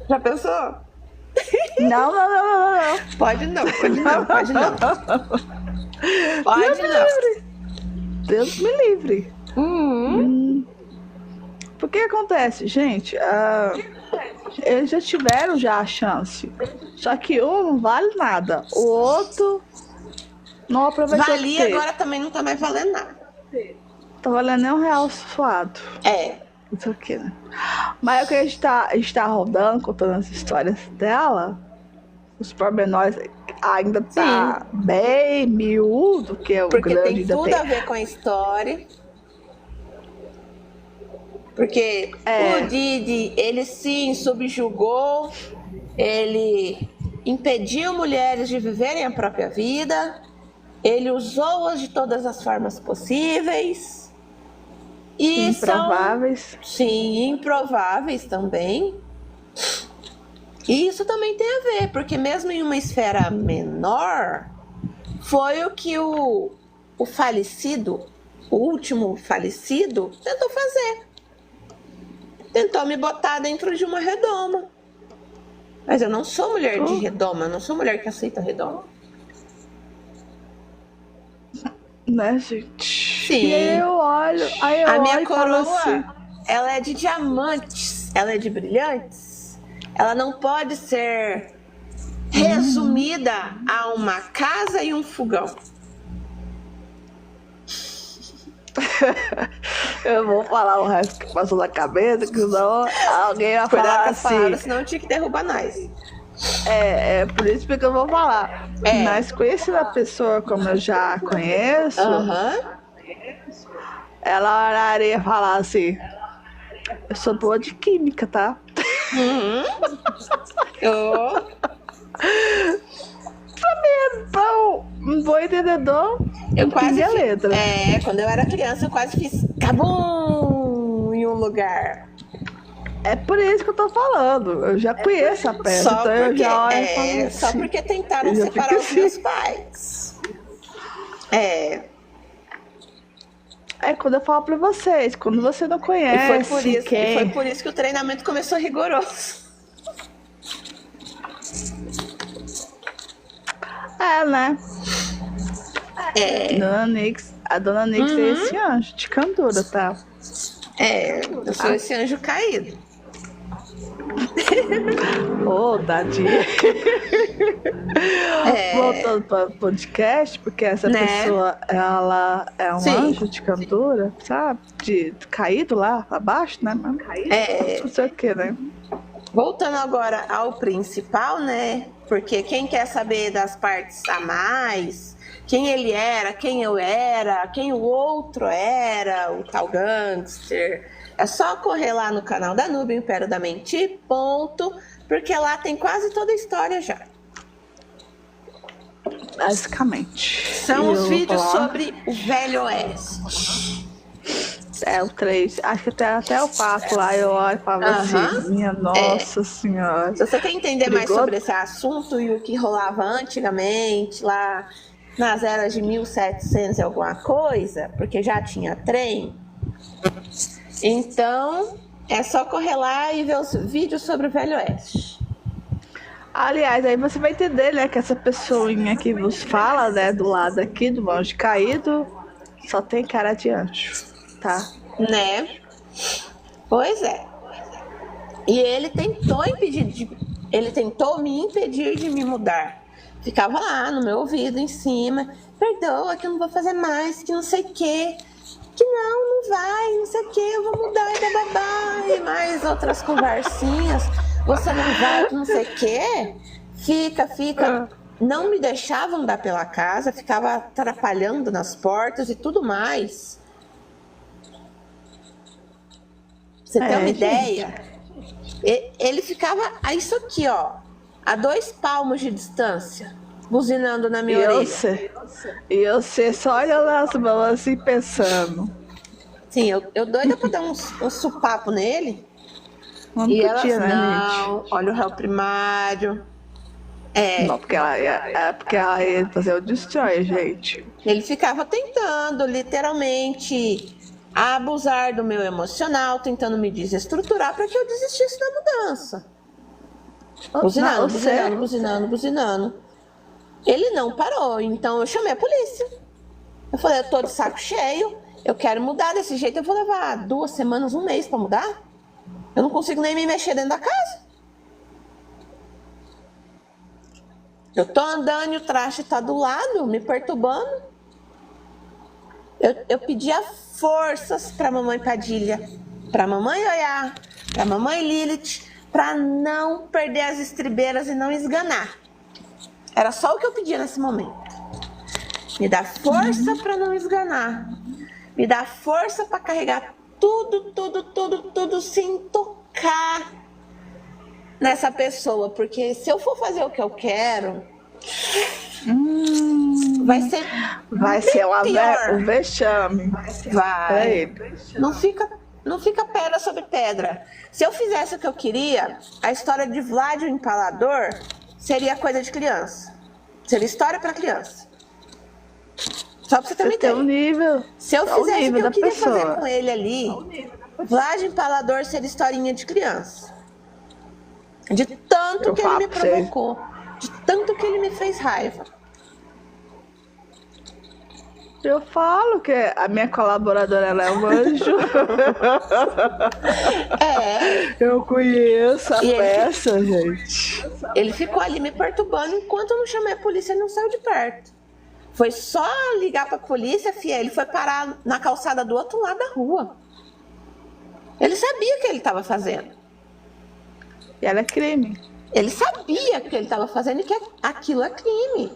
Já pensou? Não. Pode não. Deus me livre. Por que acontece, gente? Eles já tiveram a chance. Só que um não vale nada. O outro não aproveitou. Valia, agora também não tá mais valendo nada. Tá valendo nem R$1 suado. Isso aqui, né? Mas o que a gente tá rodando, contando as histórias dela, os pormenores ainda tá bem miúdo, que é o porque grande. Porque tem tudo a ver com a história. Porque o Didi, ele sim subjugou, ele impediu mulheres de viverem a própria vida, ele usou-as de todas as formas possíveis. E improváveis. Sim, improváveis também. E isso também tem a ver, porque mesmo em uma esfera menor, foi o que o falecido, o último falecido, tentou fazer. Tentou me botar dentro de uma redoma. Mas eu não sou mulher de redoma, eu não sou mulher que aceita redoma. Né, gente? Sim. E aí eu olho, a minha coroa, assim, ela é de diamantes, ela é de brilhantes. Ela não pode ser resumida a uma casa e um fogão. Eu vou falar o resto que passou na cabeça, que senão alguém vai falar com as assim. palavras, senão tinha que derrubar nós. É por isso que eu vou falar. Mas conhecendo a pessoa como eu já conheço, ela oraria falar assim: eu sou boa de química, tá? Pra mim, um bom entendedor, eu quase a letra. Quando eu era criança, eu quase fiz cabum em um lugar. É por isso que eu tô falando. Eu já conheço a peça, então eu já olho e falo só assim. porque tentaram separar os meus pais. Quando eu falo pra vocês, quando você não conhece. E foi por isso que o treinamento começou rigoroso. Né? A dona Nix é esse anjo de cantora, tá? Eu sou esse anjo caído. Tadinha. Voltando para o podcast, porque essa pessoa, ela é um anjo de cantora, sabe? De caído lá abaixo, né? Não sei o que, né? Voltando agora ao principal, né? Porque quem quer saber das partes a mais, quem ele era, quem eu era, quem o outro era, o tal gangster, é só correr lá no canal da Nube, Império da Mente, porque lá tem quase toda a história já. Basicamente. São os vídeos sobre o Velho Oeste. O 3, acho que até o 4 lá eu olho e falo assim, minha nossa senhora. Se você quer entender mais sobre esse assunto e o que rolava antigamente, lá nas eras de 1700 e alguma coisa, porque já tinha trem, então é só correr lá e ver os vídeos sobre o Velho Oeste. Aliás, aí você vai entender, né, que essa pessoinha que vos fala, né, do lado aqui do anjo caído, só tem cara de anjo, tá? Né? Pois é. E ele tentou me impedir de me mudar. Ficava lá no meu ouvido em cima, perdoa que eu não vou fazer mais, que não sei o quê, que não vai, não sei o quê, eu vou mudar e bababá, e mais outras conversinhas. Você não vai, que não sei o quê. Fica. Não me deixava andar pela casa, ficava atrapalhando nas portas e tudo mais. Você tem uma ideia? Ele ficava a isso aqui, ó, a 2 palmos de distância. buzinando na minha orelha. E você só olhando as mãos assim, pensando. Sim, eu doida pra dar um supapo nele. Não e podia, elas, né, não, gente? olha o réu primário. Não, porque ela ia fazer o destrói, gente. Ele ficava tentando, literalmente, abusar do meu emocional, tentando me desestruturar para que eu desistisse da mudança. Buzinando. Ele não parou, então eu chamei a polícia. Eu falei, eu tô de saco cheio, eu quero mudar desse jeito, eu vou levar 2 semanas, 1 mês para mudar? Eu não consigo nem me mexer dentro da casa. Eu tô andando e o traste tá do lado, me perturbando. Eu pedia forças pra mamãe Padilha, pra mamãe Oiá, pra mamãe Lilith, pra não perder as estribeiras e não esganar. Era só o que eu pedia nesse momento. Me dá força pra não esganar. Me dá força pra carregar tudo sem tocar nessa pessoa. Porque se eu for fazer o que eu quero, vai ser um vexame. Vai. Não fica pedra sobre pedra. Se eu fizesse o que eu queria, a história de Vlad o Empalador seria coisa de criança. Seria história para criança. Só pra você ter uma ideia. Nível. Se eu fizesse o que eu queria fazer com ele ali, Vlad o Empalador seria historinha de criança. De tanto que ele me provocou. De tanto que ele me fez raiva. Eu falo que a minha colaboradora ela é um anjo. Eu conheço a peça, gente. Ele ficou ali me perturbando enquanto eu não chamei a polícia, ele não saiu de perto. Foi só ligar pra polícia, fia, ele foi parar na calçada do outro lado da rua. Ele sabia o que ele estava fazendo. E era crime. Ele sabia o que ele estava fazendo e que aquilo é crime.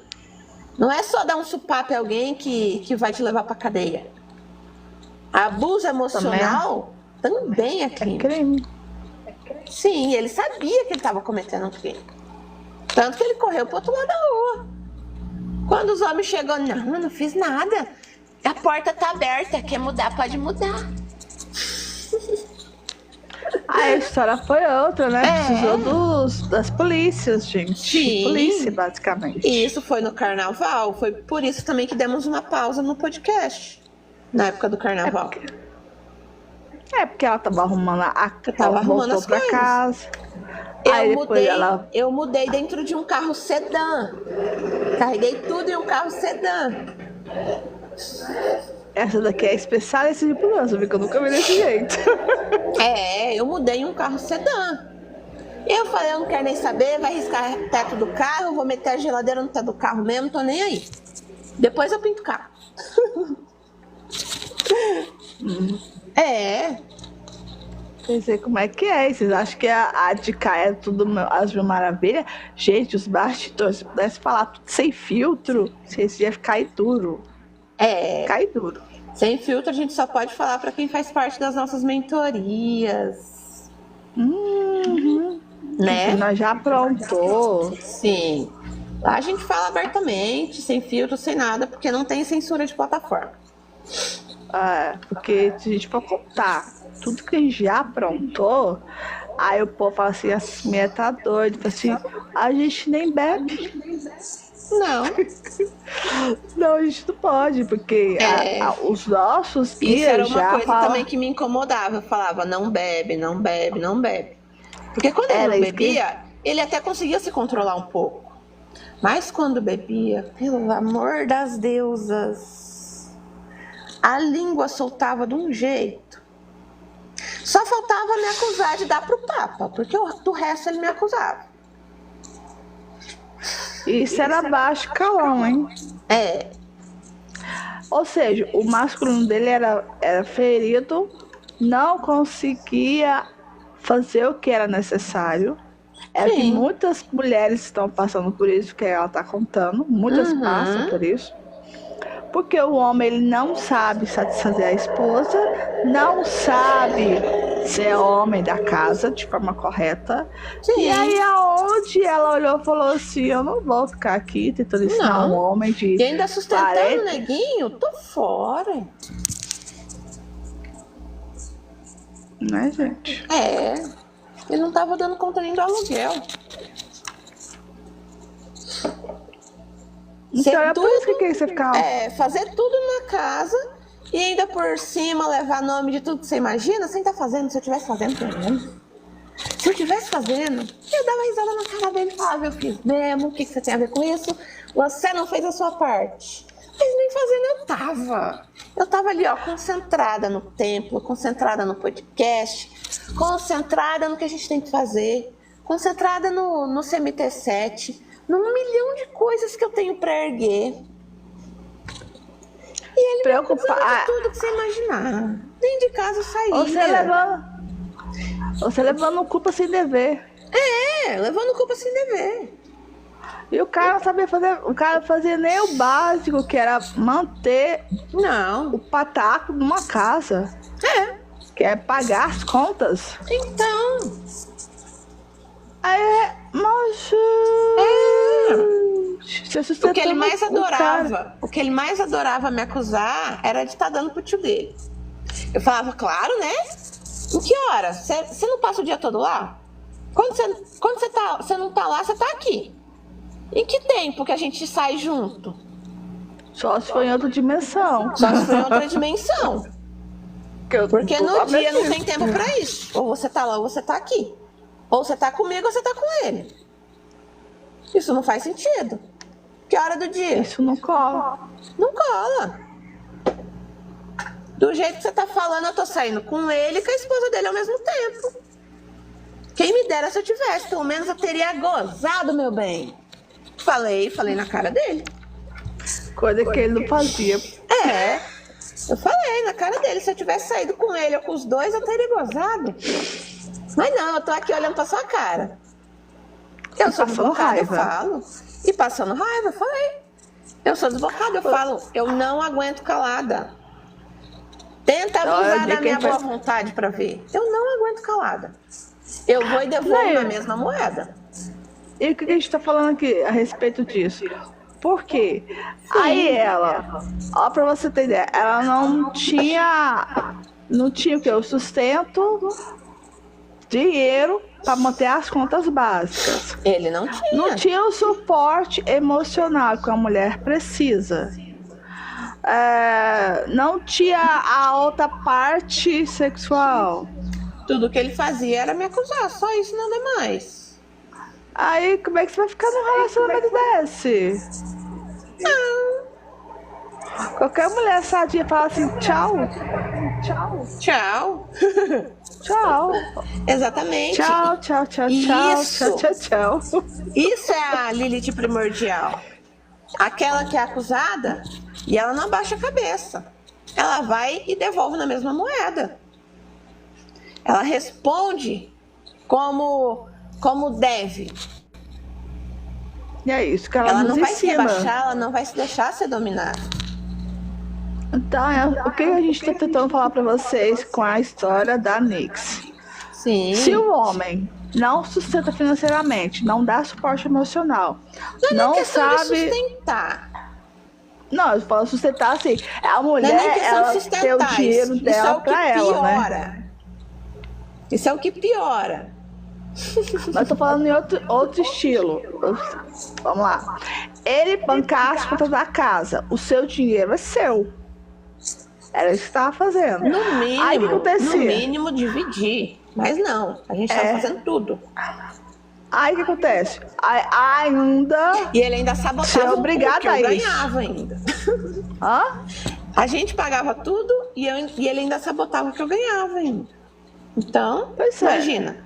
Não é só dar um supapo a alguém que vai te levar pra cadeia. Abuso emocional também é crime. É crime. Sim, ele sabia que ele estava cometendo um crime. Tanto que ele correu pro outro lado da rua. Quando os homens chegou, não, eu não fiz nada. A porta tá aberta, quer mudar, pode mudar. A história foi outra, né? Precisou das polícias, gente. Sim. Polícia, basicamente. E isso foi no carnaval. Foi por isso também que demos uma pausa no podcast. Na época do carnaval. Porque ela tava arrumando tava arrumando as pra coisas. Casa. Aí Eu mudei dentro de um carro sedã. Carreguei tudo em um carro sedã. Essa daqui é especialista de mudança, porque eu nunca vi desse jeito. Eu mudei em um carro sedã. Eu falei, eu não quero nem saber, vai riscar o teto do carro, vou meter a geladeira no teto do carro mesmo, tô nem aí. Depois eu pinto o carro. Não sei como é que é. Vocês acham que a de cá é tudo as mil maravilhas? Gente, os bastidores, se pudesse falar tudo sem filtro, vocês iam ficar duro. Cai duro. Sem filtro a gente só pode falar para quem faz parte das nossas mentorias. Né? Que nós já aprontou. Sim. Lá a gente fala abertamente, sem filtro, sem nada, porque não tem censura de plataforma. Porque se a gente for contar tudo que a gente já aprontou, aí o povo fala assim, a minha tá doida, assim, a gente nem bebe. Não. Não, a gente não pode, porque os nossos guias isso era uma coisa falam... também que me incomodava. Eu falava, não bebe, não bebe, não bebe. Porque quando ele não bebia, ele até conseguia se controlar um pouco. Mas quando bebia, pelo amor das deusas, a língua soltava de um jeito. Só faltava me acusar de dar pro Papa, porque do resto ele me acusava. Isso era baixo calão, hein? Ou seja, o masculino dele era ferido, não conseguia fazer o que era necessário. Que muitas mulheres estão passando por isso, que ela está contando. Muitas passam por isso. Porque o homem ele não sabe satisfazer a esposa, não sabe ser homem da casa de forma correta. Sim. E aí aonde ela olhou e falou assim, eu não vou ficar aqui tentando ensinar um homem de... E ainda sustentando o neguinho, tô fora. Né, gente? Ele não tava dando conta nem do aluguel. Então é por isso que você ficava... fazer tudo na casa e ainda por cima levar nome de tudo que você imagina, sem estar fazendo. Se eu estivesse fazendo, se eu estivesse fazendo, eu dava risada na cara dele e falava, eu fiz mesmo, o que você tem a ver com isso? Você não fez a sua parte. Mas nem fazendo eu tava. Eu tava ali, ó, concentrada no templo, concentrada no podcast, concentrada no que a gente tem que fazer, concentrada no CMT7, num milhão de coisas que eu tenho pra erguer. E ele me acusando de tudo que você imaginar. Nem de casa eu saía. Você levando culpa sem dever. Levando culpa sem dever. E o cara não sabia fazer, o cara fazia nem o básico, que era manter o pataco numa casa. Que é pagar as contas. Então. O que ele mais adorava me acusar era de estar dando pro tio dele. Eu falava, claro, né? Em que hora? Você não passa o dia todo lá? Quando você não tá lá, você tá aqui. Em que tempo que a gente sai junto? Só se foi em outra dimensão. Porque no dia não tem tempo pra isso. Ou você tá lá ou você tá aqui. Ou você tá comigo ou você tá com ele. Isso não faz sentido. Que hora do dia? Isso não cola. Não cola. Do jeito que você tá falando, eu tô saindo com ele e com a esposa dele ao mesmo tempo. Quem me dera se eu tivesse. Pelo menos eu teria gozado, meu bem. Falei na cara dele. Coisa que ele não fazia. Eu falei na cara dele. Se eu tivesse saído com ele ou com os dois, eu teria gozado. Mas não, eu tô aqui olhando pra sua cara. Eu sou desbocada, eu falo. E passando raiva, eu falei. Eu sou desbocada, eu falo. Eu não aguento calada. Tenta abusar da minha boa vontade pra ver. Eu não aguento calada. Eu vou e devolvo na mesma moeda. E o que a gente tá falando aqui a respeito disso? Por quê? Aí ela, ó, pra você ter ideia, ela não tinha o quê? O sustento, dinheiro para manter as contas básicas. Ele não tinha. Não tinha o suporte emocional que a mulher precisa. Não tinha a outra parte sexual. Tudo que ele fazia era me acusar, só isso, nada mais. Aí, como é que você vai ficar num relacionamento desse? Não. Qualquer mulher sadia fala assim, tchau. Tchau. Tchau. Exatamente. Tchau. Isso é a Lilith primordial. Aquela que é acusada e ela não abaixa a cabeça. Ela vai e devolve na mesma moeda. Ela responde como deve. E é isso que ela não vai ensina. se rebaixar, ela não vai se deixar ser dominada. Então, o que a gente está tentando falar para vocês com a história da Nix? Sim. Se o homem não sustenta financeiramente, não dá suporte emocional, não sabe sustentar. Não, eu falo sustentar assim. A mulher, ela tem o dinheiro dela para ela, né? Isso é o que piora. Mas tô falando em outro estilo. Vamos lá. Ele bancar as contas da casa. O seu dinheiro é seu. Era isso que estava fazendo. No mínimo, aí, o que acontecia? No mínimo dividir. Mas não, a gente estava fazendo tudo. Aí o que acontece? Ainda. E ele ainda sabotava o que eu ganhava ainda. Hã? A gente pagava tudo e ele ainda sabotava o que eu ganhava ainda. Então, imagina.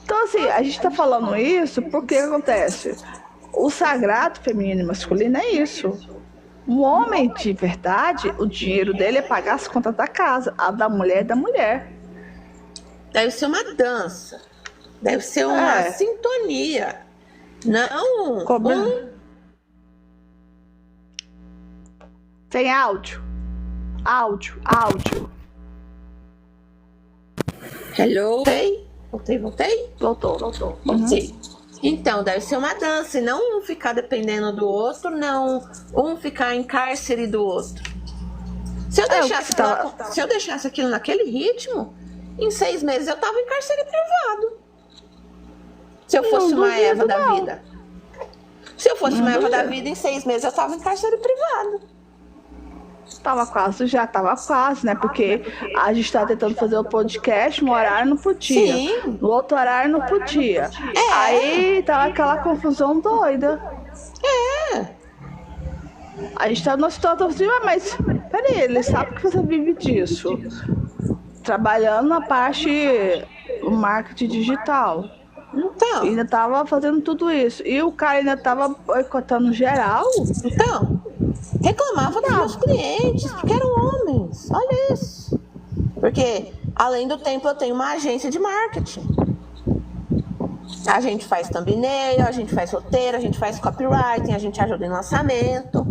Então, assim, a gente tá falando isso porque acontece? O sagrado feminino e masculino é isso. Um homem de verdade, o dinheiro dele é pagar as contas da casa. A da mulher é da mulher. Deve ser uma dança. Deve ser uma sintonia. Não. Tem áudio. Hello? Voltei? Voltou. Voltei. Então, deve ser uma dança, e não um ficar dependendo do outro, não um ficar em cárcere do outro. Se eu deixasse aquilo naquele ritmo, em 6 meses eu tava em cárcere privado. Se eu fosse uma Eva da vida. Se eu fosse uma Eva da vida, em 6 meses eu tava em cárcere privado. Tava quase, né? Porque a gente tava tentando fazer o podcast, no horário não podia. Sim. No outro horário não podia. Aí tava aquela confusão doida. A gente tava numa situação assim, mas peraí, ele sabe que você vive disso. Trabalhando na parte do marketing digital. Então. E ainda tava fazendo tudo isso. E o cara ainda tava boicotando geral. Então. Reclamava dos meus clientes, porque eram homens. Olha isso. Porque, além do tempo, eu tenho uma agência de marketing. A gente faz thumbnail, a gente faz roteiro, a gente faz copywriting, a gente ajuda em lançamento,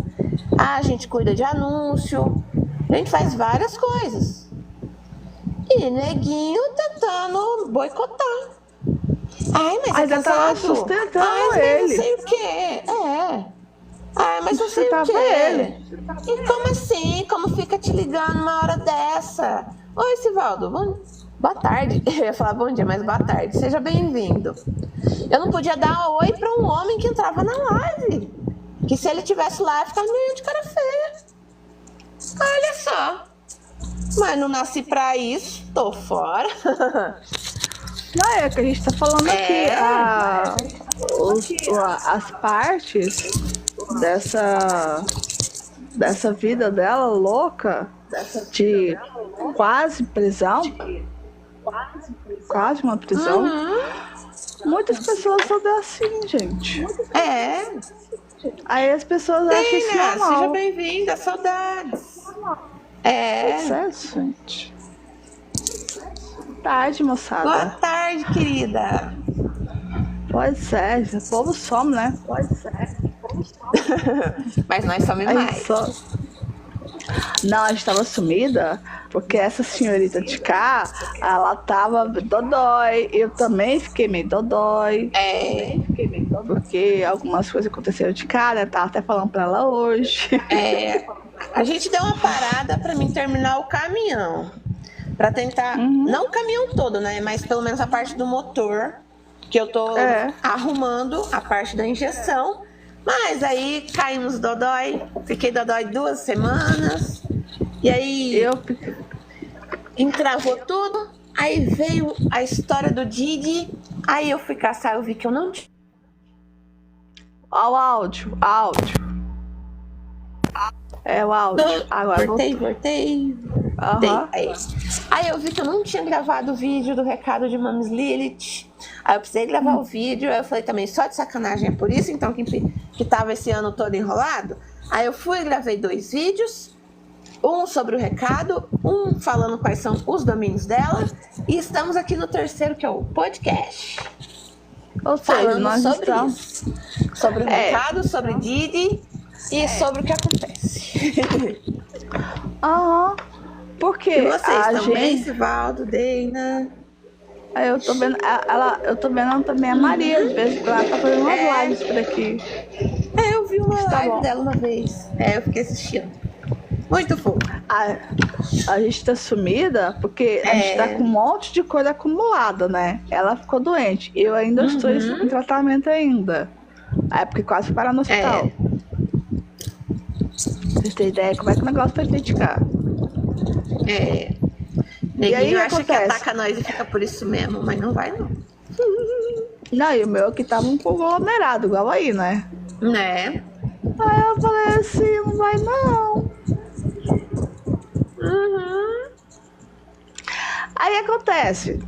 a gente cuida de anúncio, a gente faz várias coisas. E neguinho tentando boicotar. Ai, mas eu tava sustentando ele. Não sei o quê. Mas não sei o quê. Ele. E como assim? Como fica te ligando uma hora dessa? Oi, Sivaldo. Boa tarde. Eu ia falar bom dia, mas boa tarde. Seja bem-vindo. Eu não podia dar oi pra um homem que entrava na live. Que se ele tivesse lá, ficava meio de cara feia. Olha só. Mas não nasci pra isso. Tô fora. Não é que a gente tá falando aqui. As partes dessa vida dela louca, de quase prisão, quase uma prisão. Muitas pessoas são assim, gente. Aí as pessoas acham isso normal. Seja bem-vinda, saudades. Sucesso, gente. Boa tarde, moçada. Boa tarde, querida. Pode ser, o povo some, né? Pode ser. Mas nós somos mais. Não, a gente tava sumida porque essa senhorita de cá, ela tava dodói. Eu também fiquei meio dodói. Porque algumas coisas aconteceram de cá, né? Tava até falando pra ela hoje. A gente deu uma parada pra mim terminar o caminhão. Pra tentar, não o caminhão todo, né? Mas pelo menos a parte do motor, que eu tô arrumando, a parte da injeção. Mas aí caímos dodói, fiquei dodói 2 semanas. E aí encravou tudo. Aí veio a história do Didi. Aí eu fui caçar, eu vi que eu não tinha. Ó, o áudio. É o áudio. Agora Voltei. Aí eu vi que eu não tinha gravado o vídeo do recado de Mams Lilith. Aí eu precisei gravar o vídeo. Aí eu falei também, só de sacanagem é por isso então que tava esse ano todo enrolado. Aí eu fui e gravei 2 vídeos. Um sobre o recado, um falando quais são os domínios dela. E estamos aqui no terceiro, que é o podcast. Ou seja, nós sobre estamos... isso. Sobre o recado, sobre Didi e sobre o que acontece. Porque e vocês a também, gente... Sivaldo, Deina... Eu tô vendo ela também, a Maria, às vezes, ela tá fazendo umas lives por aqui. Eu vi uma live dela uma vez. Eu fiquei assistindo. Muito fofo. A gente tá sumida porque a gente tá com um monte de coisa acumulada, né? Ela ficou doente. Eu ainda estou em tratamento ainda. É porque quase parar no hospital. Vocês têm ideia como é que o negócio foi dedicar? Neguinho acha que ataca nós e fica por isso mesmo, mas não vai não. Não, e o meu aqui tava um pouco aglomerado, igual aí, né? Né? Aí eu falei assim, não vai não. Aí acontece.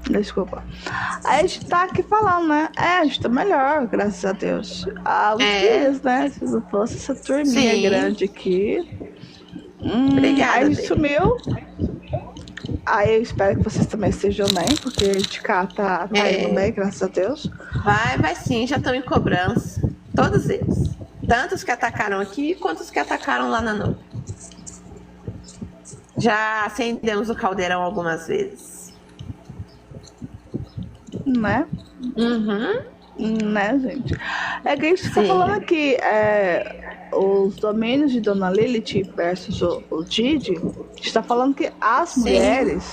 Desculpa. Aí a gente tá aqui falando, né? A gente tá melhor, graças a Deus. Há uns dias, né? Se não fosse essa turminha grande aqui. Obrigada. Aí a gente sumiu. Aí eu espero que vocês também estejam bem, porque de cá tá indo bem, graças a Deus. Vai sim, já estão em cobrança. Todos eles. Tanto os que atacaram aqui, quanto os que atacaram lá na nuvem. Já acendemos o caldeirão algumas vezes. Né? Né, gente? É que a gente tá falando aqui, os domínios de Dona Lilith versus o Didi, a gente tá falando que as mulheres,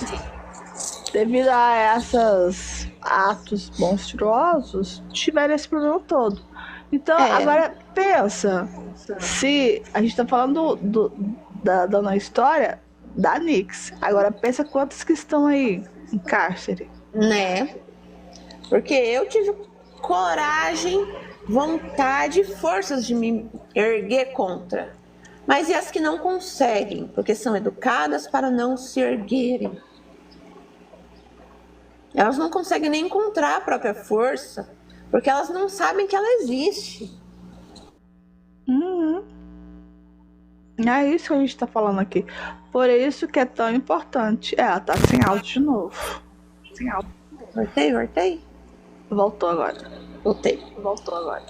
devido a esses atos monstruosos, tiveram esse problema todo. Então, agora pensa, se a gente tá falando da Dona História da Nix, agora pensa quantos que estão aí em cárcere. Né? Porque eu tive coragem, vontade e forças de me erguer contra. Mas e as que não conseguem, porque são educadas para não se erguerem? Elas não conseguem nem encontrar a própria força, porque elas não sabem que ela existe. É isso que a gente tá falando aqui. Por isso que é tão importante. Ela tá sem áudio de novo. Sem áudio. Voltei. Voltou agora. Voltou agora.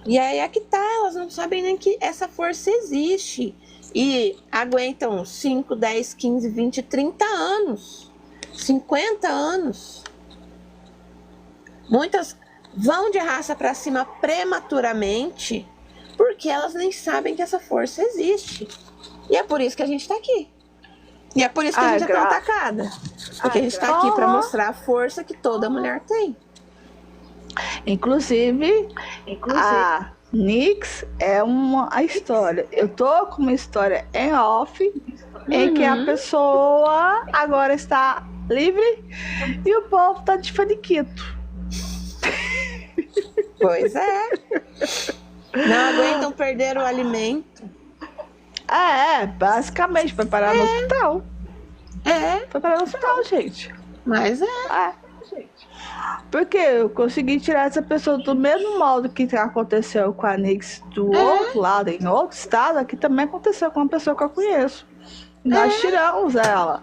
E aí é que tá, elas não sabem nem que essa força existe. E aguentam 5, 10, 15, 20, 30 anos. 50 anos. Muitas vão de raça pra cima prematuramente porque elas nem sabem que essa força existe. E é por isso que a gente tá aqui. E é por isso que a gente é tão atacada. Porque a gente tá aqui pra mostrar a força que toda mulher tem. Inclusive, a Nix é a história. Eu tô com uma história em off, em que a pessoa agora está livre e o povo tá de faniquito. Pois é. Não aguentam perder o alimento. Basicamente, foi parar no hospital. Foi parar no hospital, gente. Mas porque eu consegui tirar essa pessoa do mesmo modo que aconteceu com a Nix do outro lado, em outro estado, aqui também aconteceu com uma pessoa que eu conheço. Nós tiramos ela.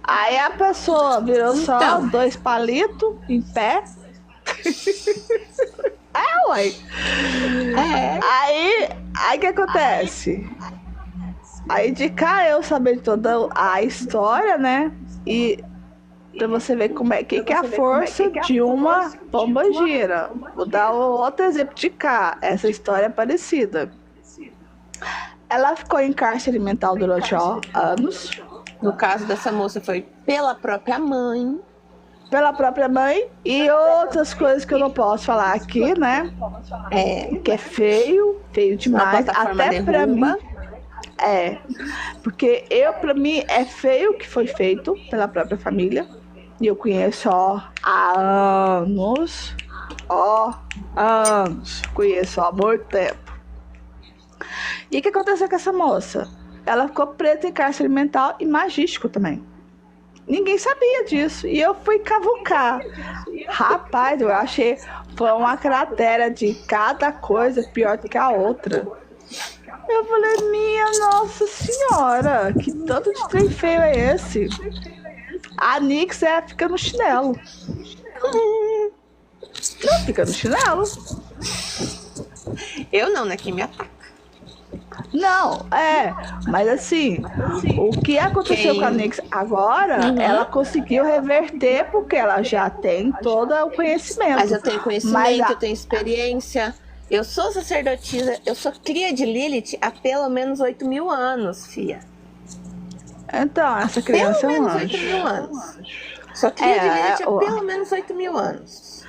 Aí a pessoa virou só 2 palitos em pé. Ué. Aí que acontece? Aí de cá eu saber toda a história, né? E pra você ver como é que é a força de uma pombagira. Vou dar outro exemplo de cá. Essa história é parecida. Ela ficou em cárcere mental durante anos. No caso dessa moça foi pela própria mãe. E outras coisas que eu não posso falar aqui, né? Que é feio demais, até pra mim. Porque pra mim é feio o que foi feito pela própria família. E eu conheço há anos. Conheço há muito tempo. E o que aconteceu com essa moça? Ela ficou presa em cárcere mental e magístico também. Ninguém sabia disso. E eu fui cavucar. Rapaz, eu achei foi uma cratera de cada coisa pior do que a outra. Eu falei, minha Nossa Senhora, que tanto de trem feio é esse? A Nix fica no chinelo. Não fica no chinelo. Eu não, né? Quem me ataca. Não, mas assim, o que aconteceu com a Nix agora, ela conseguiu reverter porque ela já tem todo o conhecimento. Mas eu tenho conhecimento, eu tenho experiência. Eu sou sacerdotisa, eu sou cria de Lilith há pelo menos 8.000 anos, filha. Então, essa criança pelo é um menos anjo. 8.000 anos. Sou cria de Lilith há pelo menos 8.000 anos.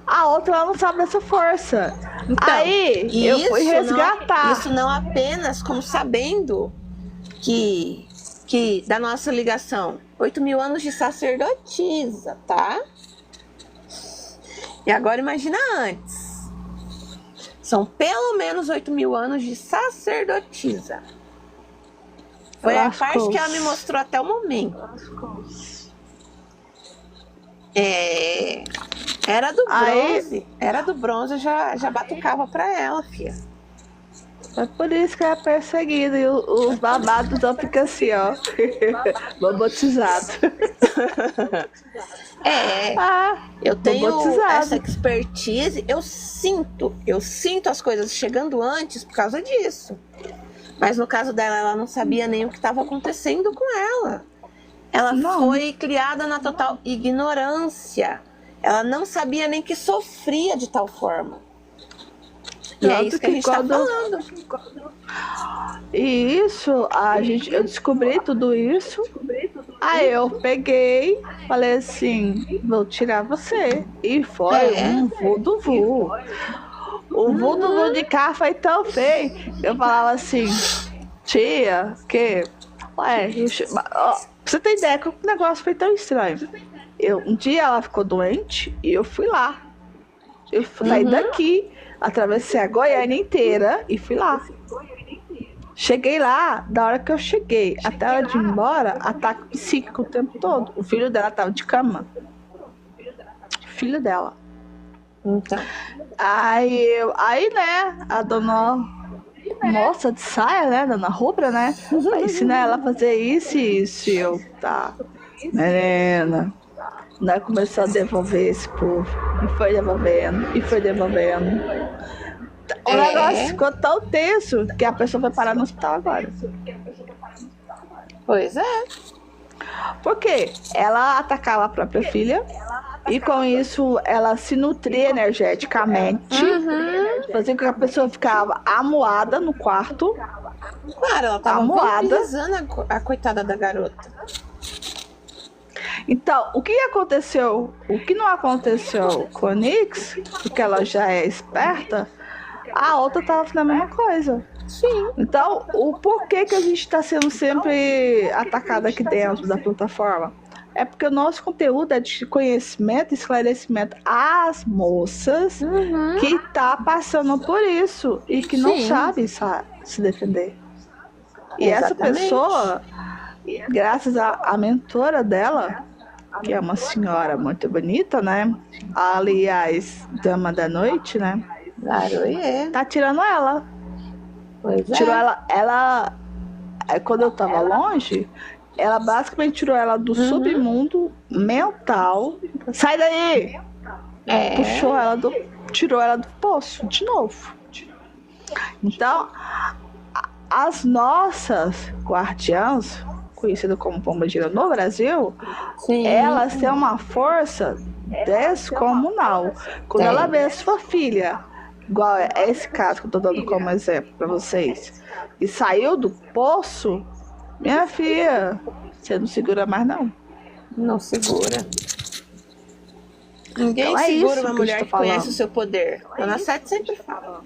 A outra ela não sabe dessa força. Então, aí eu fui resgatar. Isso não apenas como sabendo que da nossa ligação. 8.000 anos de sacerdotisa, tá? E agora imagina antes. São pelo menos 8.000 anos de sacerdotisa. Foi a parte que ela me mostrou até o momento. Era do bronze. Era do bronze, eu já batucava pra ela, filha. É por isso que é perseguida e os babados não ficam assim, ó. Bobotizado. Eu tenho essa expertise, eu sinto as coisas chegando antes por causa disso. Mas no caso dela, ela não sabia nem o que estava acontecendo com ela. Ela foi criada na total ignorância. Ela não sabia nem que sofria de tal forma. E é isso que a gente está falando. E isso, eu descobri tudo isso. Aí eu peguei, falei assim, vou tirar você. E foi um voodoo. O voodoo de cá foi tão feio. Eu falava assim, tia, que... Ué, pra você ter ideia que o negócio foi tão estranho. Um dia ela ficou doente e eu fui lá. Eu saí daqui, atravessei a Goiânia inteira e fui lá. Cheguei lá, da hora que eu cheguei até a hora de ir embora, ataque psíquico o tempo todo. O filho dela tava de cama. Filho dela. Então. Aí, né, a dona moça de saia, né, dona Rubra, né, vai ensinar ela a fazer isso e isso. E eu, tá, menina, né, começou a devolver esse povo. E foi devolvendo. O negócio ficou tão tenso que a pessoa vai parar no hospital agora. Pois é. Porque ela atacava a própria filha e com isso ela se nutria energeticamente, fazia com que a pessoa ficava amuada no quarto. Claro, ela tava vampirizando a coitada da garota. Então, o que aconteceu? O que não aconteceu com a Nix, porque ela já é esperta, a outra tava fazendo a mesma coisa. Sim. Então, o porquê que a gente está sendo sempre atacado aqui dentro da plataforma? É porque o nosso conteúdo é de conhecimento e esclarecimento às moças que tá passando por isso e que não sabe se defender. E essa pessoa, graças à mentora dela, que é uma senhora muito bonita, né? Aliás, dama da noite, né? Tá tirando ela. Tirou ela quando eu tava longe, ela basicamente tirou ela do submundo mental. Sai daí! Tirou ela do poço de novo. Então, as nossas guardiãs, conhecidas como Pombagira no Brasil, elas têm uma força descomunal. Quando ela vê a sua filha, igual é esse caso que eu tô dando como exemplo pra vocês, e saiu do poço, minha filha, você não segura mais não. Não segura. Ninguém então segura uma mulher que conhece o seu poder. Dona Sete sempre fala.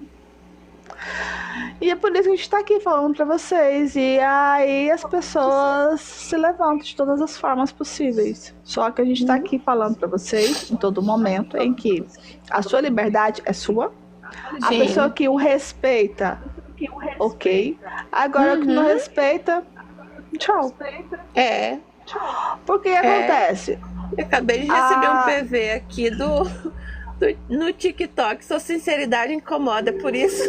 E é por isso que a gente tá aqui falando pra vocês. E aí as pessoas se levantam de todas as formas possíveis. Só que a gente tá aqui falando pra vocês em todo momento em que a sua liberdade é sua. A pessoa que o respeita, ok. Agora que não respeita, tchau. Porque acontece? Eu acabei de receber um PV aqui no TikTok. Sua sinceridade incomoda, por isso.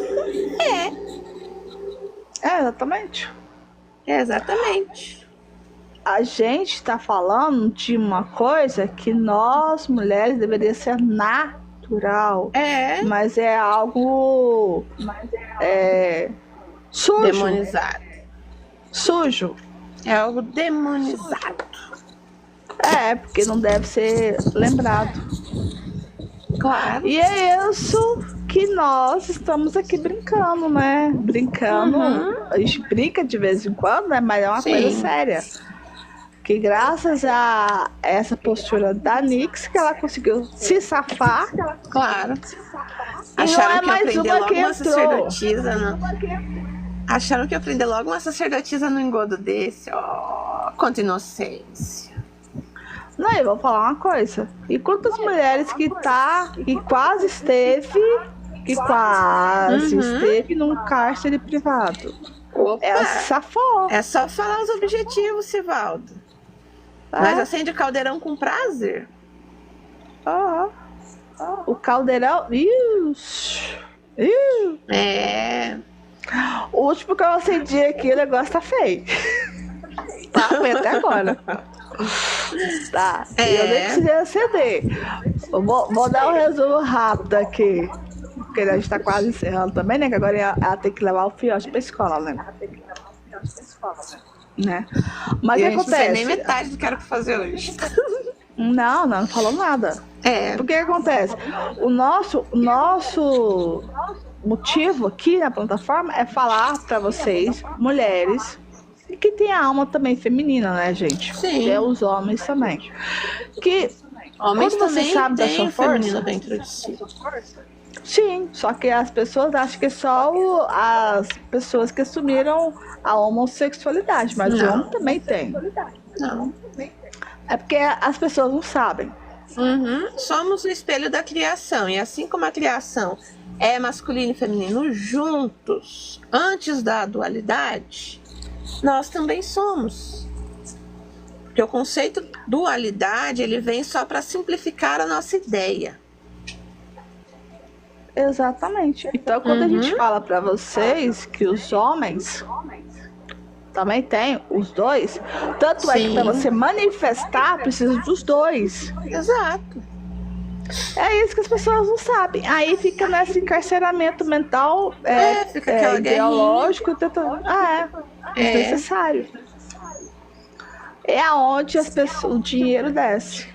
Exatamente. Exatamente. A gente tá falando de uma coisa que nós, mulheres, deveria ser natural. Mas é algo sujo. Demonizado. Sujo. É algo demonizado. Porque não deve ser lembrado. Claro. E é isso que nós estamos aqui brincando, né? Brincando. A gente brinca de vez em quando, né? Mas é uma coisa séria. Que graças a essa postura da Nix, que ela conseguiu se safar. Claro. Acharam que mais uma que entrou. Sacerdotisa, não? Acharam que eu aprender logo uma sacerdotisa no engodo desse. Quanta inocência. Não, eu vou falar uma coisa. E quantas mulheres que quase esteve num cárcere privado? Ela se safou. É só falar os objetivos, Sivaldo. Mas acende o caldeirão com prazer. O caldeirão... O último que eu acendi aqui, o negócio tá feio. Foi até agora. Eu nem precisei acender. Vou dar um resumo rápido aqui. porque a gente tá quase encerrando também, né? Que agora ela tem que levar o filhote pra escola, né? Mas o que acontece? Não sei nem metade do que era pra fazer hoje. Não falou nada. Porque o que acontece? O nosso motivo aqui na plataforma é falar pra vocês, mulheres, e que tem a alma também feminina, né, gente? Sim. Que é os homens também. Que homens quando você também sabe da sua feminino força dentro de si. Sim, só que as pessoas acham que é só as pessoas que assumiram a homossexualidade, mas o homem também tem. Não. É porque as pessoas não sabem. Somos o espelho da criação, e assim como a criação é masculino e feminino juntos, antes da dualidade, nós também somos. Porque o conceito dualidade, ele vem só para simplificar a nossa ideia. Exatamente. Então, quando a gente fala para vocês que os homens também tem os dois, tanto é que para você manifestar precisa dos dois. Exato. É isso que as pessoas não sabem. Aí fica nesse encarceramento mental fica ideológico, desnecessário. É aonde o dinheiro desce.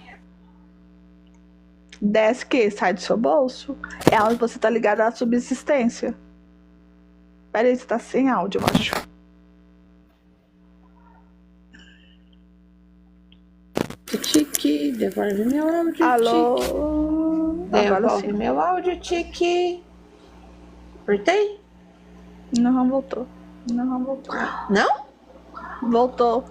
Desce que sai do seu bolso. É onde você tá ligado à subsistência. Peraí, você tá sem áudio, eu acho. Tiki, devolve meu áudio. Alô? Devolve meu áudio, Tiki. Apertei? Não voltou. Não? Voltou.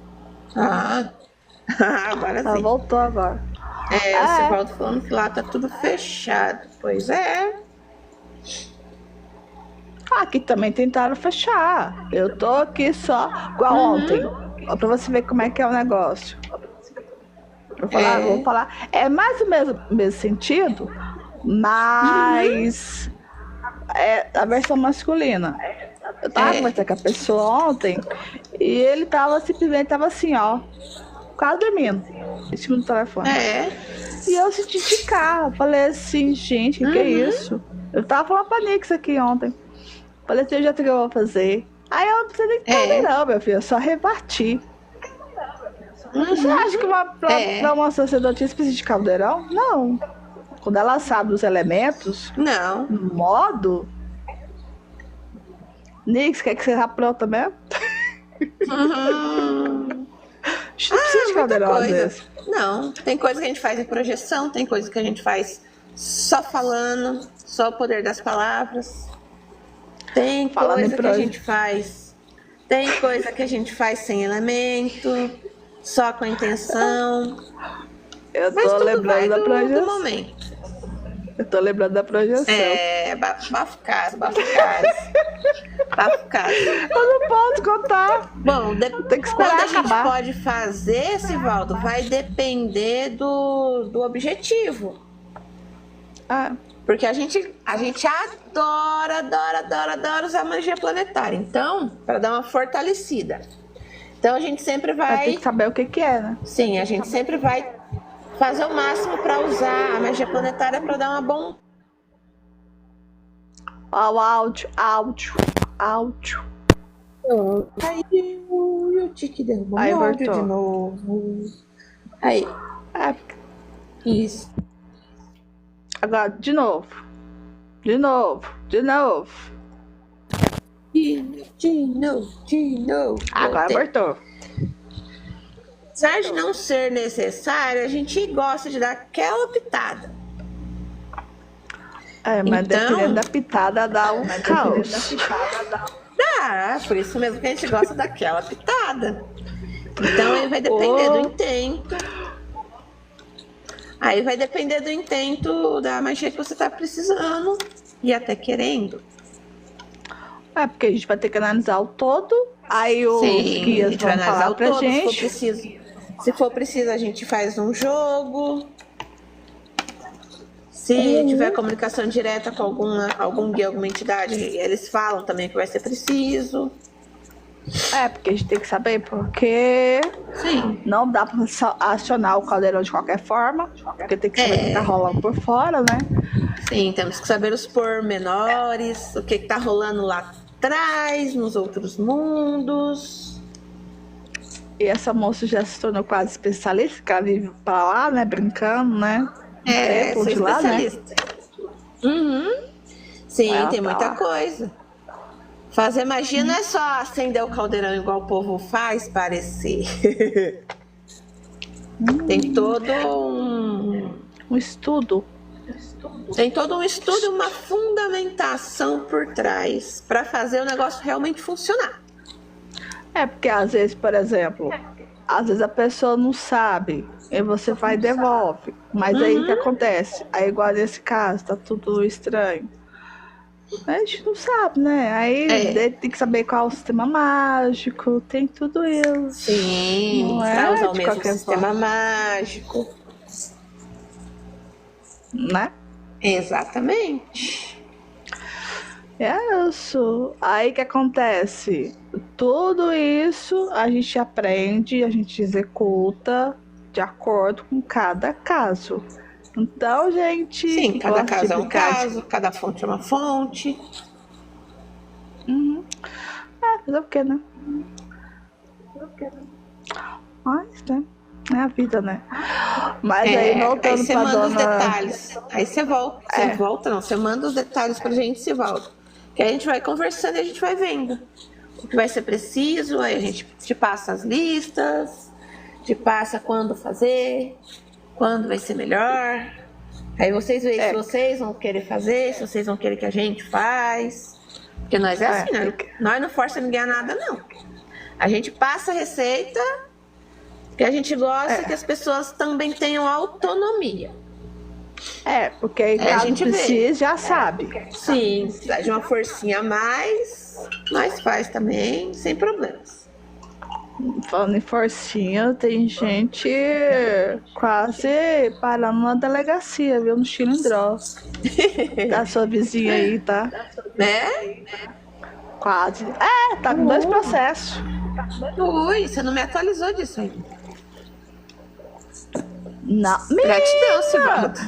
Agora sim. Voltou agora. O Sivaldo falando que lá tá tudo fechado. Pois é. Aqui também tentaram fechar. Eu tô aqui só igual ontem. Pra você ver como é que é o negócio. Vou falar. É mais ou menos o mesmo sentido, mas é a versão masculina. Eu tava conversando com a pessoa ontem e ele simplesmente assim, ó, quase dormindo em cima do telefone. E eu senti de carro. Falei assim, gente, que é isso? Eu tava falando pra Nix aqui ontem. Falei assim, eu já sei o que eu vou fazer. Aí eu não precisei nem fazer, não, meu filho. Eu só reparti. Você acha que pra uma sacerdotisa precisa de caldeirão? Não. Quando ela sabe os elementos, não. Modo. Nix, quer que você pronta mesmo? Não precisa de caldeirão às vezes. Não, tem coisa que a gente faz em projeção, tem coisa que a gente faz só falando, só o poder das palavras. Tem coisa que a gente faz. Tem coisa que a gente faz sem elemento, só com a intenção. Eu tô lembrando da projeção. Do momento. Eu tô lembrando da projeção. Bafo caso. Eu não posso contar. Bom, tem que esperar quando a acabar. gente pode fazer, Sivaldo, vai depender do objetivo. Porque a gente adora usar magia planetária. Então, para dar uma fortalecida. Então a gente sempre vai ter que saber o que é, né? Sim, a gente sempre vai fazer o máximo para usar a magia planetária para dar uma bom. Ó, o áudio. Aí o Tiki derrubou aí o áudio voltou de novo. Aí. Isso. Agora, de novo. De novo. Agora voltou. Apesar de não ser necessário, a gente gosta de dar aquela pitada. Mas dependendo da pitada, dá um caos. Por isso mesmo que a gente gosta daquela pitada. Então aí vai depender do intento. Aí vai depender do intento da magia que você tá precisando e até querendo. Porque a gente vai ter que analisar o todo. Aí os guias vão falar pra gente. Se for preciso, a gente faz um jogo. Se tiver comunicação direta com algum guia, alguma entidade, eles falam também que vai ser preciso. Porque a gente tem que saber, porque não dá pra acionar o caldeirão de qualquer forma, porque tem que saber o que tá rolando por fora, né? Sim, temos que saber os pormenores, o que está rolando lá atrás, nos outros mundos. E essa moça já se tornou quase especialista, que ela vive pra lá, né? Brincando, né? Sou de lá, especialista. Né? Uhum. Sim, ela tem muita coisa. Fazer magia não é só acender o caldeirão igual o povo faz parecer. Tem todo um estudo. Tem todo um estudo e uma fundamentação por trás para fazer o negócio realmente funcionar. Porque às vezes, por exemplo, às vezes a pessoa não sabe e você vai e devolve. Mas aí o que acontece? Aí igual nesse caso, tá tudo estranho. A gente não sabe, né? Aí tem que saber qual é o sistema mágico, tem tudo isso. Sim, para usar o mesmo sistema mágico. Né? Exatamente. É isso. Aí que acontece? Tudo isso a gente aprende, a gente executa de acordo com cada caso. Então, gente... Sim, cada caso é um caso, cada fonte é uma fonte. Fazer o quê, né? Mas, né? É a vida, né? Mas aí voltando aí você pra manda os dona... detalhes. Aí você volta. Você manda os detalhes pra gente e se volta. Que a gente vai conversando e a gente vai vendo o que vai ser preciso. Aí a gente te passa as listas, te passa quando fazer, quando vai ser melhor. Aí vocês veem se vocês vão querer fazer, se vocês vão querer que a gente faz. Porque nós assim, né? Nós não força ninguém a nada, não. A gente passa a receita, que a gente gosta que as pessoas também tenham autonomia. Porque aí a gente precisa, já sabe. Sim, se precisar de uma forcinha a mais, nós faz também, sem problemas. Falando em forcinha, tem gente quase parando na delegacia, viu? No Chilindró. Da sua vizinha aí, tá? Né? Quase. Tá com 2 processos. Ui, você não me atualizou disso ainda. Não. Gratidão, Sivaldo.